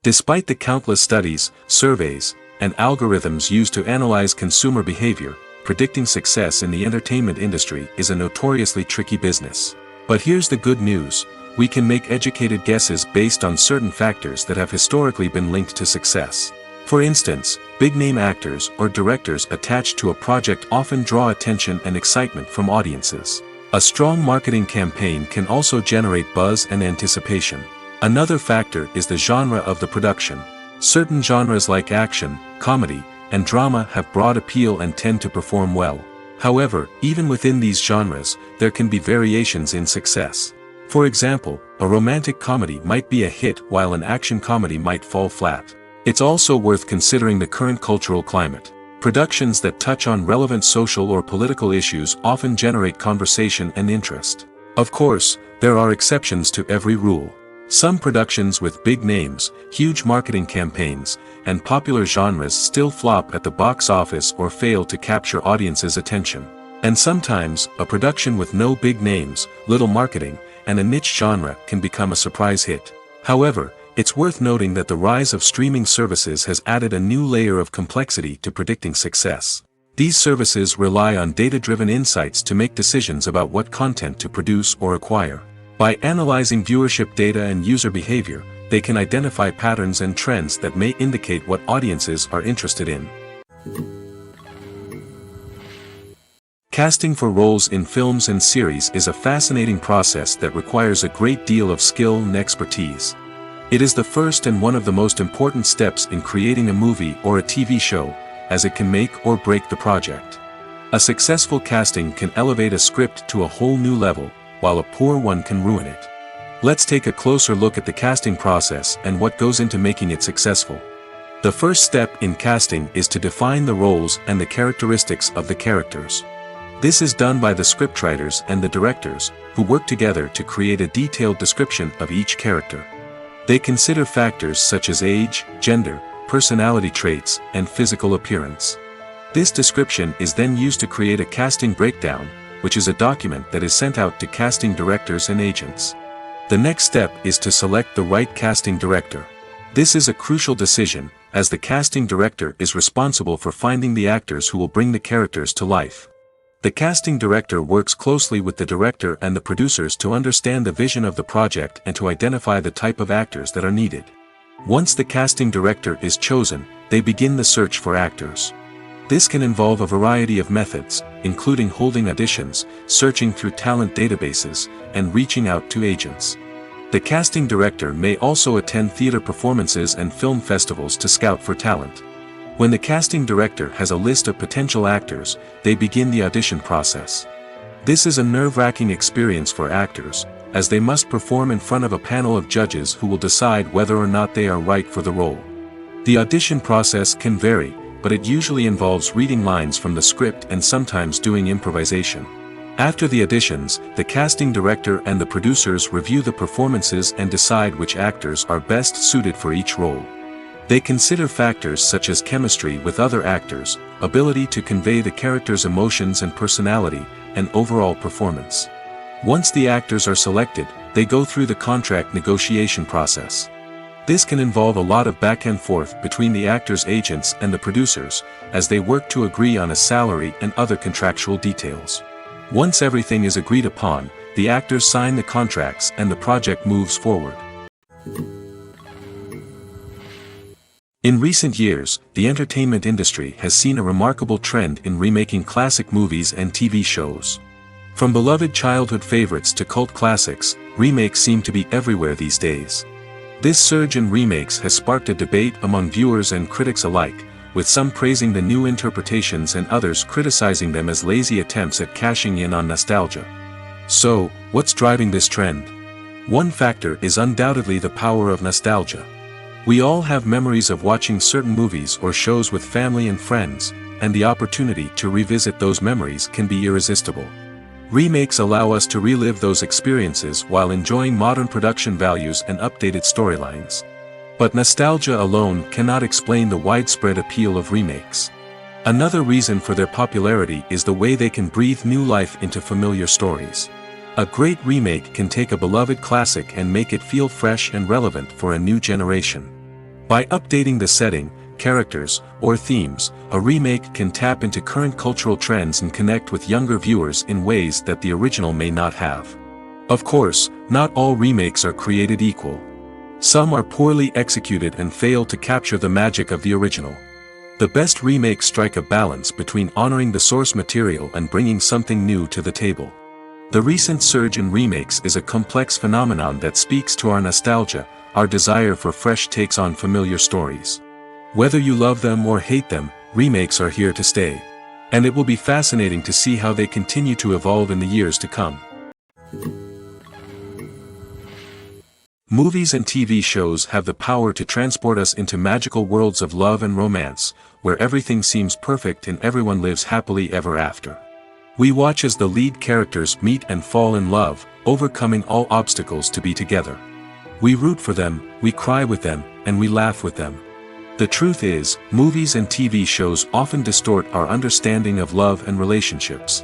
Despite the countless studies, surveys, and algorithms used to analyze consumer behavior, predicting success in the entertainment industry is a notoriously tricky business. But here's the good news: we can make educated guesses based on certain factors that have historically been linked to success. For instance, big-name actors or directors attached to a project often draw attention and excitement from audiences. A strong marketing campaign can also generate buzz and anticipation. Another factor is the genre of the production. Certain genres like action, comedy, and drama have broad appeal and tend to perform well. However, even within these genres, there can be variations in success. For example, a romantic comedy might be a hit while an action comedy might fall flat. It's also worth considering the current cultural climate. Productions that touch on relevant social or political issues often generate conversation and interest. Of course, there are exceptions to every rule. Some productions with big names, huge marketing campaigns, and popular genres still flop at the box office or fail to capture audiences' attention. And sometimes, a production with no big names, little marketing, and a niche genre can become a surprise hit. However, it's worth noting that the rise of streaming services has added a new layer of complexity to predicting success. These services rely on data-driven insights to make decisions about what content to produce or acquire. By analyzing viewership data and user behavior, they can identify patterns and trends that may indicate what audiences are interested in. Casting for roles in films and series is a fascinating process that requires a great deal of skill and expertise. It is the first and one of the most important steps in creating a movie or a TV show, as it can make or break the project. A successful casting can elevate a script to a whole new level, while a poor one can ruin it. Let's take a closer look at the casting process and what goes into making it successful. The first step in casting is to define the roles and the characteristics of the characters. This is done by the scriptwriters and the directors, who work together to create a detailed description of each character. They consider factors such as age, gender, personality traits, and physical appearance. This description is then used to create a casting breakdown, which is a document that is sent out to casting directors and agents. The next step is to select the right casting director. This is a crucial decision, as the casting director is responsible for finding the actors who will bring the characters to life. The casting director works closely with the director and the producers to understand the vision of the project and to identify the type of actors that are needed. Once the casting director is chosen, they begin the search for actors. This can involve a variety of methods, including holding auditions, searching through talent databases, and reaching out to agents. The casting director may also attend theater performances and film festivals to scout for talent. When the casting director has a list of potential actors, they begin the audition process. This is a nerve-wracking experience for actors, as they must perform in front of a panel of judges who will decide whether or not they are right for the role. The audition process can vary, but it usually involves reading lines from the script and sometimes doing improvisation. After the auditions, the casting director and the producers review the performances and decide which actors are best suited for each role. They consider factors such as chemistry with other actors, ability to convey the character's emotions and personality, and overall performance. Once the actors are selected, they go through the contract negotiation process. This can involve a lot of back and forth between the actors' agents and the producers, as they work to agree on a salary and other contractual details. Once everything is agreed upon, the actors sign the contracts and the project moves forward. In recent years, the entertainment industry has seen a remarkable trend in remaking classic movies and TV shows. From beloved childhood favorites to cult classics, remakes seem to be everywhere these days. This surge in remakes has sparked a debate among viewers and critics alike, with some praising the new interpretations and others criticizing them as lazy attempts at cashing in on nostalgia. So, what's driving this trend? One factor is undoubtedly the power of nostalgia. We all have memories of watching certain movies or shows with family and friends, and the opportunity to revisit those memories can be irresistible. Remakes allow us to relive those experiences while enjoying modern production values and updated storylines. But nostalgia alone cannot explain the widespread appeal of remakes. Another reason for their popularity is the way they can breathe new life into familiar stories. A great remake can take a beloved classic and make it feel fresh and relevant for a new generation. By updating the setting, characters, or themes, a remake can tap into current cultural trends and connect with younger viewers in ways that the original may not have. Of course, not all remakes are created equal. Some are poorly executed and fail to capture the magic of the original. The best remakes strike a balance between honoring the source material and bringing something new to the table. The recent surge in remakes is a complex phenomenon that speaks to our nostalgia, our desire for fresh takes on familiar stories. Whether you love them or hate them, remakes are here to stay. And it will be fascinating to see how they continue to evolve in the years to come. Movies and TV shows have the power to transport us into magical worlds of love and romance, where everything seems perfect and everyone lives happily ever after. We watch as the lead characters meet and fall in love, overcoming all obstacles to be together. We root for them, we cry with them, and we laugh with them. The truth is, movies and TV shows often distort our understanding of love and relationships.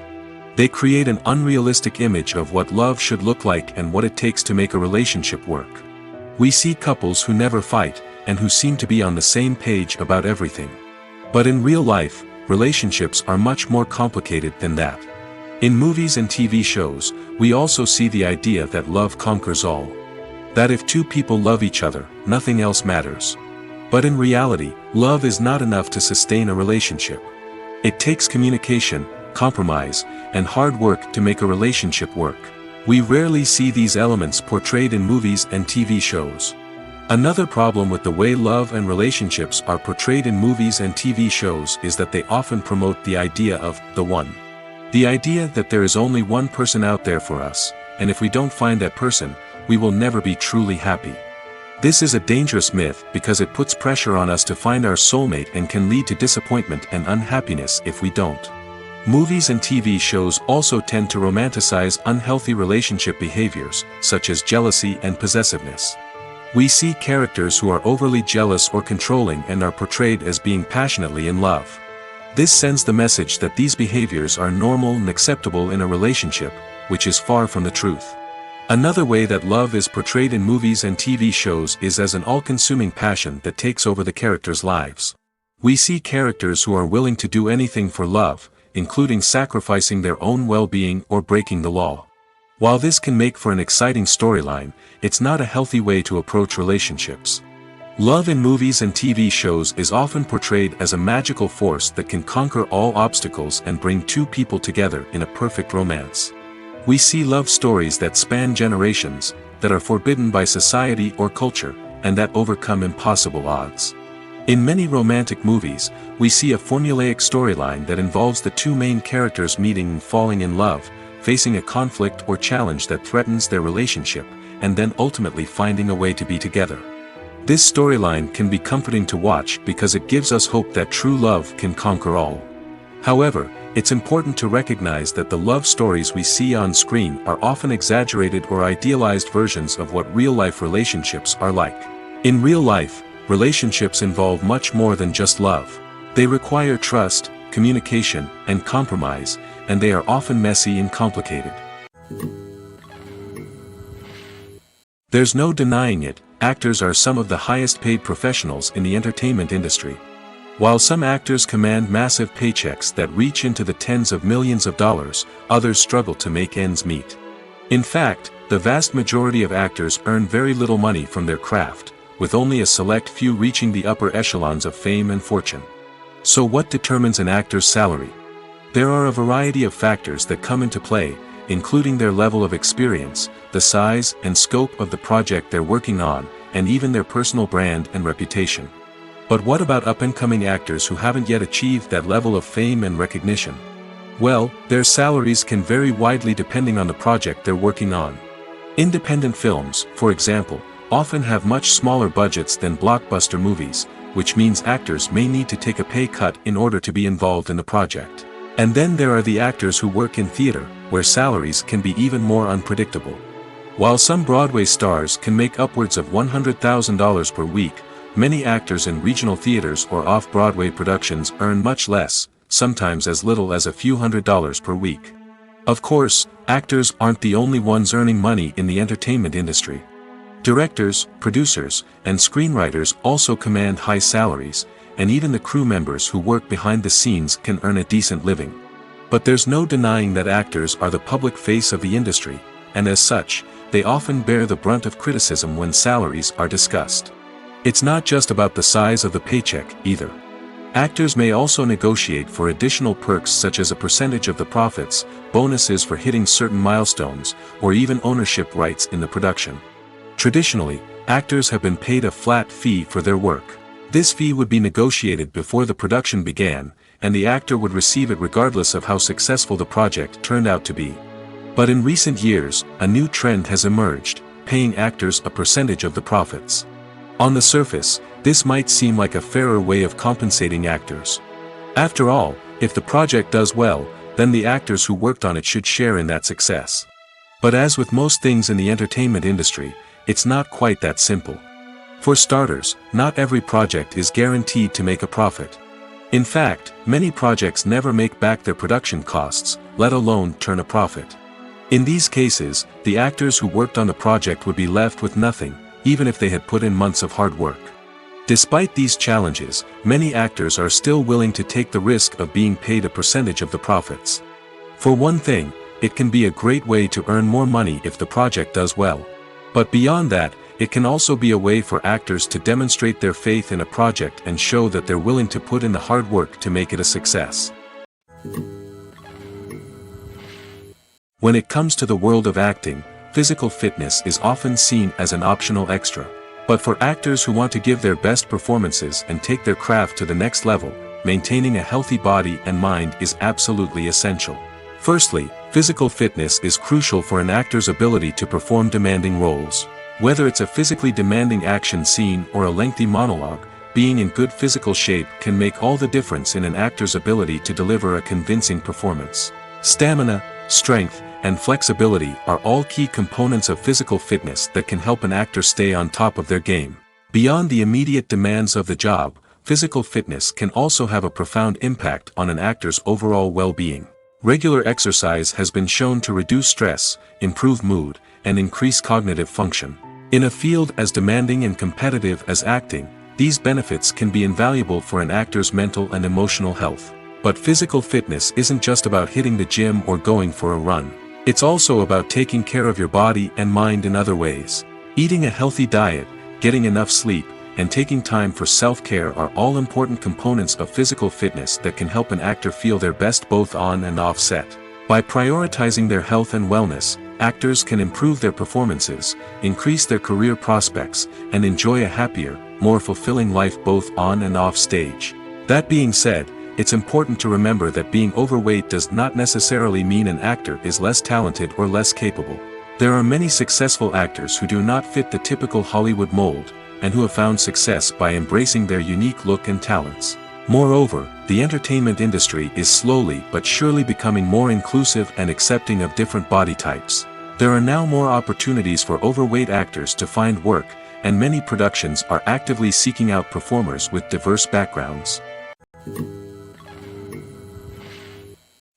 They create an unrealistic image of what love should look like and what it takes to make a relationship work. We see couples who never fight, and who seem to be on the same page about everything. But in real life, relationships are much more complicated than that. In movies and TV shows, we also see the idea that love conquers all. That if two people love each other, nothing else matters. But in reality, love is not enough to sustain a relationship. It takes communication, compromise, and hard work to make a relationship work. We rarely see these elements portrayed in movies and TV shows. Another problem with the way love and relationships are portrayed in movies and TV shows is that they often promote the idea of the one. The idea that there is only one person out there for us, and if we don't find that person, we will never be truly happy. This is a dangerous myth because it puts pressure on us to find our soulmate and can lead to disappointment and unhappiness if we don't. Movies and TV shows also tend to romanticize unhealthy relationship behaviors, such as jealousy and possessiveness. We see characters who are overly jealous or controlling and are portrayed as being passionately in love. This sends the message that these behaviors are normal and acceptable in a relationship, which is far from the truth. Another way that love is portrayed in movies and TV shows is as an all-consuming passion that takes over the characters' lives. We see characters who are willing to do anything for love, including sacrificing their own well-being or breaking the law. While this can make for an exciting storyline, it's not a healthy way to approach relationships. Love in movies and TV shows is often portrayed as a magical force that can conquer all obstacles and bring two people together in a perfect romance. We see love stories that span generations, that are forbidden by society or culture, and that overcome impossible odds. In many romantic movies, we see a formulaic storyline that involves the two main characters meeting and falling in love, facing a conflict or challenge that threatens their relationship, and then ultimately finding a way to be together. This storyline can be comforting to watch because it gives us hope that true love can conquer all. However, it's important to recognize that the love stories we see on screen are often exaggerated or idealized versions of what real-life relationships are like. In real life, relationships involve much more than just love. They require trust, communication, and compromise, and they are often messy and complicated. There's no denying it, actors are some of the highest-paid professionals in the entertainment industry. While some actors command massive paychecks that reach into the tens of millions of dollars, others struggle to make ends meet. In fact, the vast majority of actors earn very little money from their craft, with only a select few reaching the upper echelons of fame and fortune. So what determines an actor's salary? There are a variety of factors that come into play, including their level of experience, the size and scope of the project they're working on, and even their personal brand and reputation. But what about up-and-coming actors who haven't yet achieved that level of fame and recognition? Well, their salaries can vary widely depending on the project they're working on. Independent films, for example, often have much smaller budgets than blockbuster movies, which means actors may need to take a pay cut in order to be involved in the project. And then there are the actors who work in theater, where salaries can be even more unpredictable. While some Broadway stars can make upwards of $100,000 per week, many actors in regional theaters or off-Broadway productions earn much less, sometimes as little as a few $100s per week. Of course, actors aren't the only ones earning money in the entertainment industry. Directors, producers, and screenwriters also command high salaries, and even the crew members who work behind the scenes can earn a decent living. But there's no denying that actors are the public face of the industry, and as such, they often bear the brunt of criticism when salaries are discussed. It's not just about the size of the paycheck, either. Actors may also negotiate for additional perks such as a percentage of the profits, bonuses for hitting certain milestones, or even ownership rights in the production. Traditionally, actors have been paid a flat fee for their work. This fee would be negotiated before the production began, and the actor would receive it regardless of how successful the project turned out to be. But in recent years, a new trend has emerged, paying actors a percentage of the profits. On the surface, this might seem like a fairer way of compensating actors. After all, if the project does well, then the actors who worked on it should share in that success. But as with most things in the entertainment industry, it's not quite that simple. For starters, not every project is guaranteed to make a profit. In fact, many projects never make back their production costs, let alone turn a profit. In these cases, the actors who worked on the project would be left with nothing, even if they had put in months of hard work. Despite these challenges, many actors are still willing to take the risk of being paid a percentage of the profits. For one thing, it can be a great way to earn more money if the project does well. But beyond that, it can also be a way for actors to demonstrate their faith in a project and show that they're willing to put in the hard work to make it a success. When it comes to the world of acting, physical fitness is often seen as an optional extra. But for actors who want to give their best performances and take their craft to the next level, maintaining a healthy body and mind is absolutely essential. Firstly, physical fitness is crucial for an actor's ability to perform demanding roles. Whether it's a physically demanding action scene or a lengthy monologue, being in good physical shape can make all the difference in an actor's ability to deliver a convincing performance. Stamina, strength, and flexibility are all key components of physical fitness that can help an actor stay on top of their game. Beyond the immediate demands of the job, physical fitness can also have a profound impact on an actor's overall well-being. Regular exercise has been shown to reduce stress, improve mood, and increase cognitive function. In a field as demanding and competitive as acting, these benefits can be invaluable for an actor's mental and emotional health. But physical fitness isn't just about hitting the gym or going for a run. It's also about taking care of your body and mind in other ways. Eating a healthy diet, getting enough sleep, and taking time for self-care are all important components of physical fitness that can help an actor feel their best both on and off set. By prioritizing their health and wellness, actors can improve their performances, increase their career prospects, and enjoy a happier, more fulfilling life both on and off stage. That being said, it's important to remember that being overweight does not necessarily mean an actor is less talented or less capable. There are many successful actors who do not fit the typical Hollywood mold, and who have found success by embracing their unique look and talents. Moreover, the entertainment industry is slowly but surely becoming more inclusive and accepting of different body types. There are now more opportunities for overweight actors to find work, and many productions are actively seeking out performers with diverse backgrounds.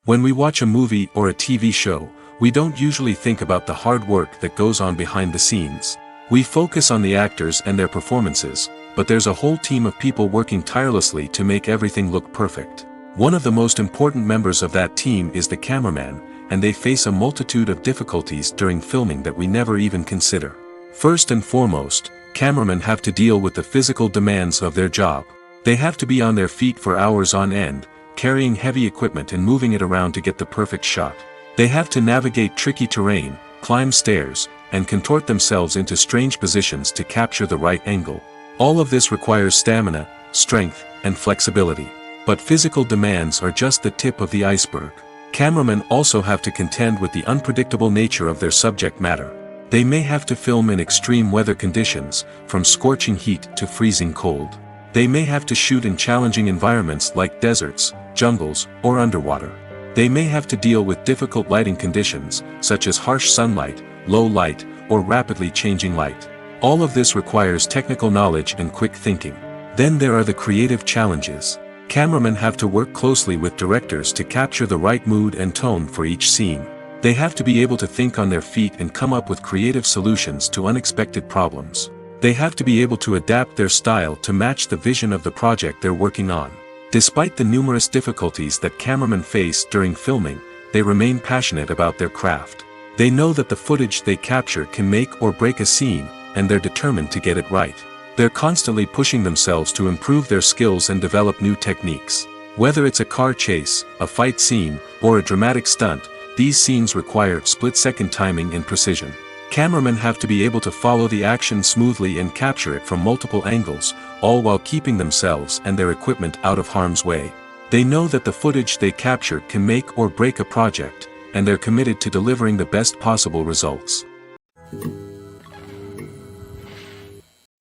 When we watch a movie or a TV show, we don't usually think about the hard work that goes on behind the scenes. We focus on the actors and their performances, but there's a whole team of people working tirelessly to make everything look perfect. One of the most important members of that team is the cameraman, and they face a multitude of difficulties during filming that we never even consider. First and foremost, cameramen have to deal with the physical demands of their job. They have to be on their feet for hours on end, carrying heavy equipment and moving it around to get the perfect shot. They have to navigate tricky terrain, climb stairs, and contort themselves into strange positions to capture the right angle. All of this requires stamina, strength, and flexibility. But physical demands are just the tip of the iceberg. Cameramen also have to contend with the unpredictable nature of their subject matter. They may have to film in extreme weather conditions, from scorching heat to freezing cold. They may have to shoot in challenging environments like deserts, jungles, or underwater. They may have to deal with difficult lighting conditions, such as harsh sunlight, low light, or rapidly changing light. All of this requires technical knowledge and quick thinking. Then there are the creative challenges. Cameramen have to work closely with directors to capture the right mood and tone for each scene. They have to be able to think on their feet and come up with creative solutions to unexpected problems. They have to be able to adapt their style to match the vision of the project they're working on. Despite the numerous difficulties that cameramen face during filming, they remain passionate about their craft. They know that the footage they capture can make or break a scene, and they're determined to get it right. They're constantly pushing themselves to improve their skills and develop new techniques. Whether it's a car chase, a fight scene, or a dramatic stunt, these scenes require split-second timing and precision. Cameramen have to be able to follow the action smoothly and capture it from multiple angles, all while keeping themselves and their equipment out of harm's way. They know that the footage they capture can make or break a project, and they're committed to delivering the best possible results.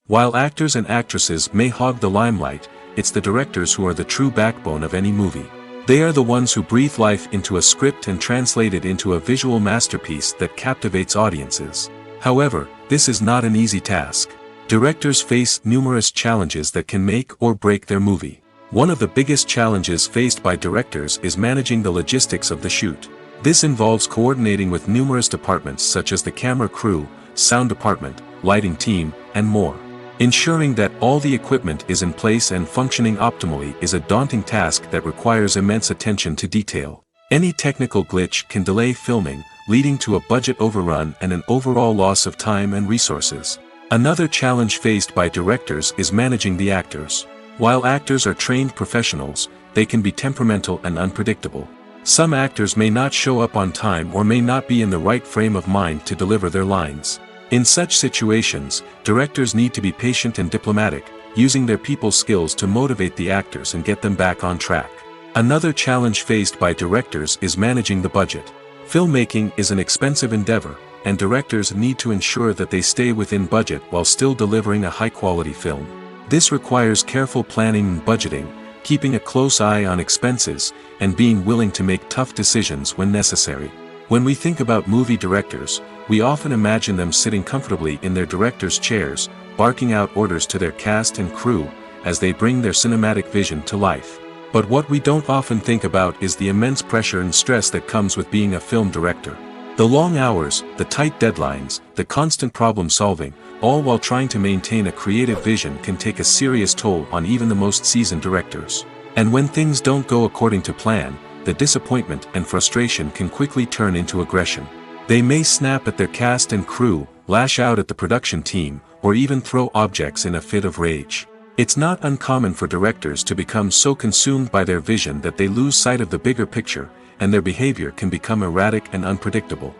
While actors and actresses may hog the limelight, it's the directors who are the true backbone of any movie. They are the ones who breathe life into a script and translate it into a visual masterpiece that captivates audiences. However, this is not an easy task. Directors face numerous challenges that can make or break their movie. One of the biggest challenges faced by directors is managing the logistics of the shoot. This involves coordinating with numerous departments such as the camera crew, sound department, lighting team, and more. Ensuring that all the equipment is in place and functioning optimally is a daunting task that requires immense attention to detail. Any technical glitch can delay filming, leading to a budget overrun and an overall loss of time and resources. Another challenge faced by directors is managing the actors. While actors are trained professionals, they can be temperamental and unpredictable. Some actors may not show up on time or may not be in the right frame of mind to deliver their lines. In such situations, directors need to be patient and diplomatic, using their people skills to motivate the actors and get them back on track. Another challenge faced by directors is managing the budget. Filmmaking is an expensive endeavor, and directors need to ensure that they stay within budget while still delivering a high-quality film. This requires careful planning and budgeting, keeping a close eye on expenses, and being willing to make tough decisions when necessary. When we think about movie directors, we often imagine them sitting comfortably in their director's chairs, barking out orders to their cast and crew, as they bring their cinematic vision to life. But what we don't often think about is the immense pressure and stress that comes with being a film director. The long hours, the tight deadlines, the constant problem solving, all while trying to maintain a creative vision can take a serious toll on even the most seasoned directors. And when things don't go according to plan, the disappointment and frustration can quickly turn into aggression. They may snap at their cast and crew, lash out at the production team, or even throw objects in a fit of rage. It's not uncommon for directors to become so consumed by their vision that they lose sight of the bigger picture, and their behavior can become erratic and unpredictable.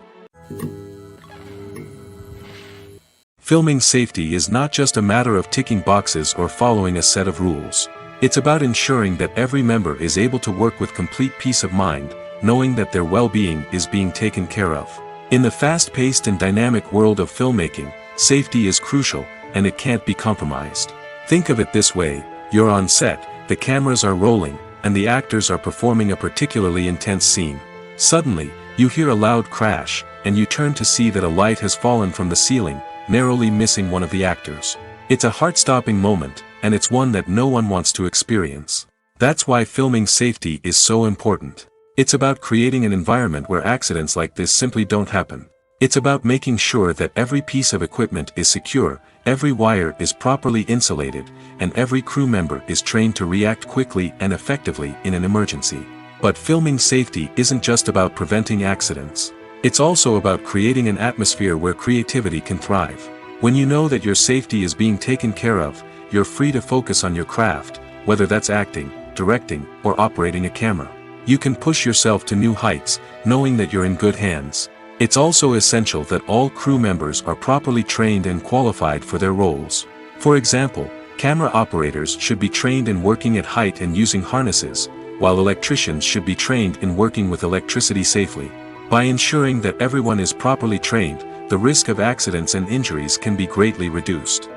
Filming safety is not just a matter of ticking boxes or following a set of rules. It's about ensuring that every member is able to work with complete peace of mind, knowing that their well-being is being taken care of. In the fast-paced and dynamic world of filmmaking, safety is crucial, and it can't be compromised. Think of it this way: you're on set, the cameras are rolling, and the actors are performing a particularly intense scene. Suddenly, you hear a loud crash, and you turn to see that a light has fallen from the ceiling, narrowly missing one of the actors. It's a heart-stopping moment, and it's one that no one wants to experience. That's why filming safety is so important. It's about creating an environment where accidents like this simply don't happen. It's about making sure that every piece of equipment is secure, every wire is properly insulated, and every crew member is trained to react quickly and effectively in an emergency. But filming safety isn't just about preventing accidents. It's also about creating an atmosphere where creativity can thrive. When you know that your safety is being taken care of, you're free to focus on your craft, whether that's acting, directing, or operating a camera. You can push yourself to new heights, knowing that you're in good hands. It's also essential that all crew members are properly trained and qualified for their roles. For example, camera operators should be trained in working at height and using harnesses, while electricians should be trained in working with electricity safely. By ensuring that everyone is properly trained, the risk of accidents and injuries can be greatly reduced.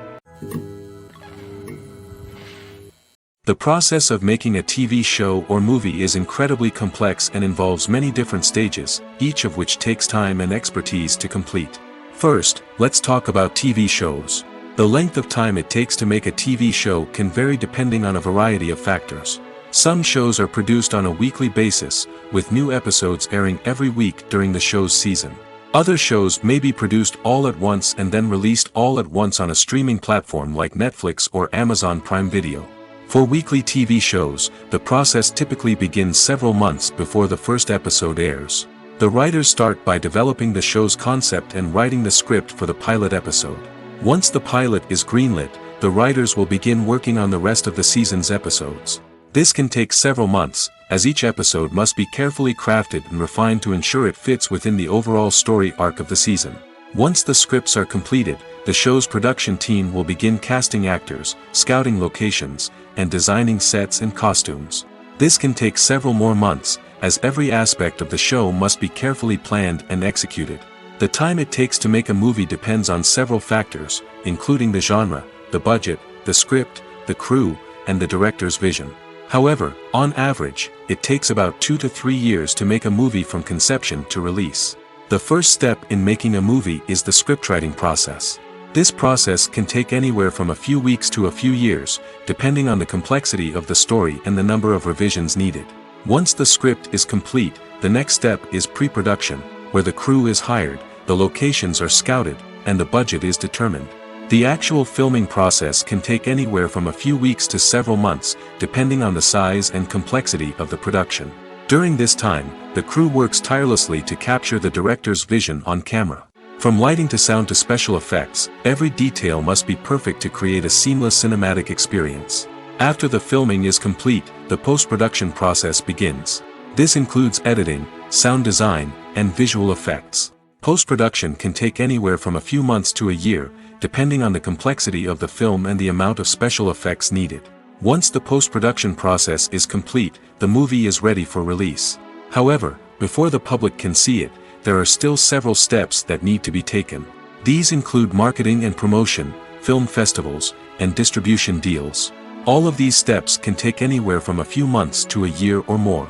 The process of making a TV show or movie is incredibly complex and involves many different stages, each of which takes time and expertise to complete. First, let's talk about TV shows. The length of time it takes to make a TV show can vary depending on a variety of factors. Some shows are produced on a weekly basis, with new episodes airing every week during the show's season. Other shows may be produced all at once and then released all at once on a streaming platform like Netflix or Amazon Prime Video. For weekly TV shows, the process typically begins several months before the first episode airs. The writers start by developing the show's concept and writing the script for the pilot episode. Once the pilot is greenlit, the writers will begin working on the rest of the season's episodes. This can take several months, as each episode must be carefully crafted and refined to ensure it fits within the overall story arc of the season. Once the scripts are completed, the show's production team will begin casting actors, scouting locations, and designing sets and costumes. This can take several more months, as every aspect of the show must be carefully planned and executed. The time it takes to make a movie depends on several factors, including the genre, the budget, the script, the crew, and the director's vision. However, on average, it takes about 2 to 3 years to make a movie from conception to release. The first step in making a movie is the scriptwriting process. This process can take anywhere from a few weeks to a few years, depending on the complexity of the story and the number of revisions needed. Once the script is complete, the next step is pre-production, where the crew is hired, the locations are scouted, and the budget is determined. The actual filming process can take anywhere from a few weeks to several months, depending on the size and complexity of the production. During this time, the crew works tirelessly to capture the director's vision on camera. From lighting to sound to special effects, every detail must be perfect to create a seamless cinematic experience. After the filming is complete, the post-production process begins. This includes editing, sound design, and visual effects. Post-production can take anywhere from a few months to a year, depending on the complexity of the film and the amount of special effects needed. Once the post-production process is complete, the movie is ready for release. However, before the public can see it, there are still several steps that need to be taken. These include marketing and promotion, film festivals, and distribution deals. All of these steps can take anywhere from a few months to a year or more.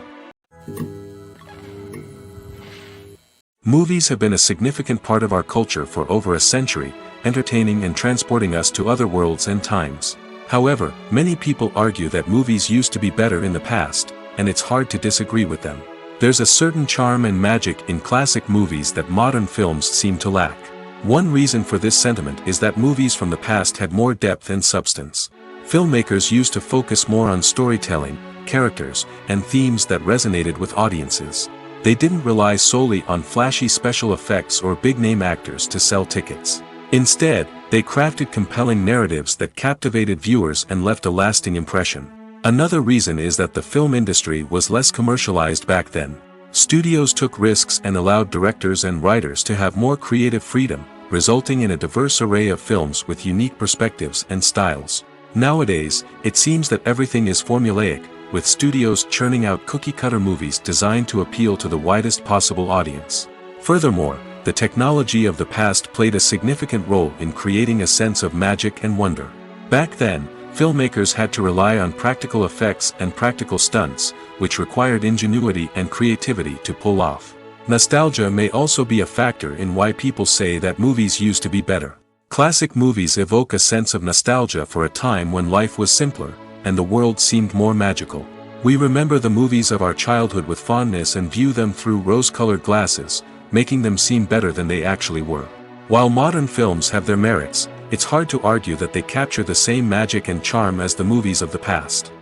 Movies have been a significant part of our culture for over a century, entertaining and transporting us to other worlds and times. However, many people argue that movies used to be better in the past, and it's hard to disagree with them. There's a certain charm and magic in classic movies that modern films seem to lack. One reason for this sentiment is that movies from the past had more depth and substance. Filmmakers used to focus more on storytelling, characters, and themes that resonated with audiences. They didn't rely solely on flashy special effects or big-name actors to sell tickets. Instead, they crafted compelling narratives that captivated viewers and left a lasting impression. Another reason is that the film industry was less commercialized back then. Studios took risks and allowed directors and writers to have more creative freedom, resulting in a diverse array of films with unique perspectives and styles. Nowadays, it seems that everything is formulaic, with studios churning out cookie-cutter movies designed to appeal to the widest possible audience. Furthermore, the technology of the past played a significant role in creating a sense of magic and wonder. Back then, filmmakers had to rely on practical effects and practical stunts, which required ingenuity and creativity to pull off. Nostalgia may also be a factor in why people say that movies used to be better. Classic movies evoke a sense of nostalgia for a time when life was simpler, and the world seemed more magical. We remember the movies of our childhood with fondness and view them through rose-colored glasses, making them seem better than they actually were. While modern films have their merits, it's hard to argue that they capture the same magic and charm as the movies of the past.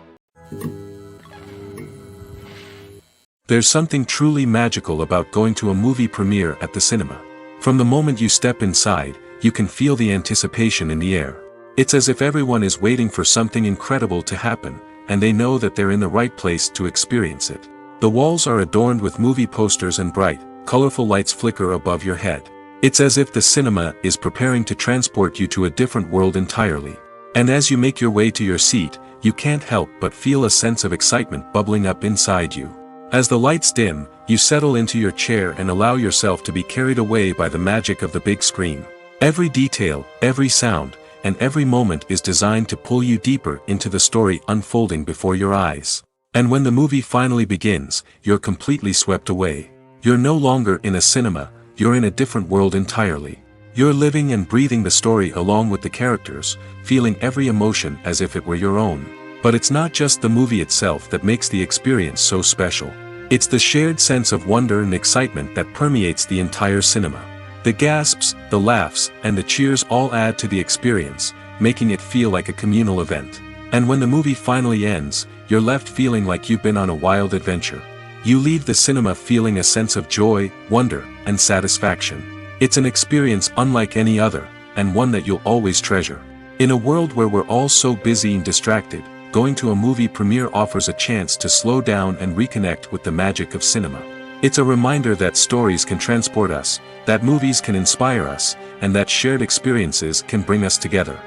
There's something truly magical about going to a movie premiere at the cinema. From the moment you step inside, you can feel the anticipation in the air. It's as if everyone is waiting for something incredible to happen, and they know that they're in the right place to experience it. The walls are adorned with movie posters and bright, colorful lights flicker above your head. It's as if the cinema is preparing to transport you to a different world entirely. And as you make your way to your seat, you can't help but feel a sense of excitement bubbling up inside you. As the lights dim, you settle into your chair and allow yourself to be carried away by the magic of the big screen. Every detail, every sound, and every moment is designed to pull you deeper into the story unfolding before your eyes. And when the movie finally begins, you're completely swept away. You're no longer in a cinema, you're in a different world entirely. You're living and breathing the story along with the characters, feeling every emotion as if it were your own. But it's not just the movie itself that makes the experience so special. It's the shared sense of wonder and excitement that permeates the entire cinema. The gasps, the laughs, and the cheers all add to the experience, making it feel like a communal event. And when the movie finally ends, you're left feeling like you've been on a wild adventure. You leave the cinema feeling a sense of joy, wonder, and satisfaction. It's an experience unlike any other, and one that you'll always treasure. In a world where we're all so busy and distracted, going to a movie premiere offers a chance to slow down and reconnect with the magic of cinema. It's a reminder that stories can transport us, that movies can inspire us, and that shared experiences can bring us together.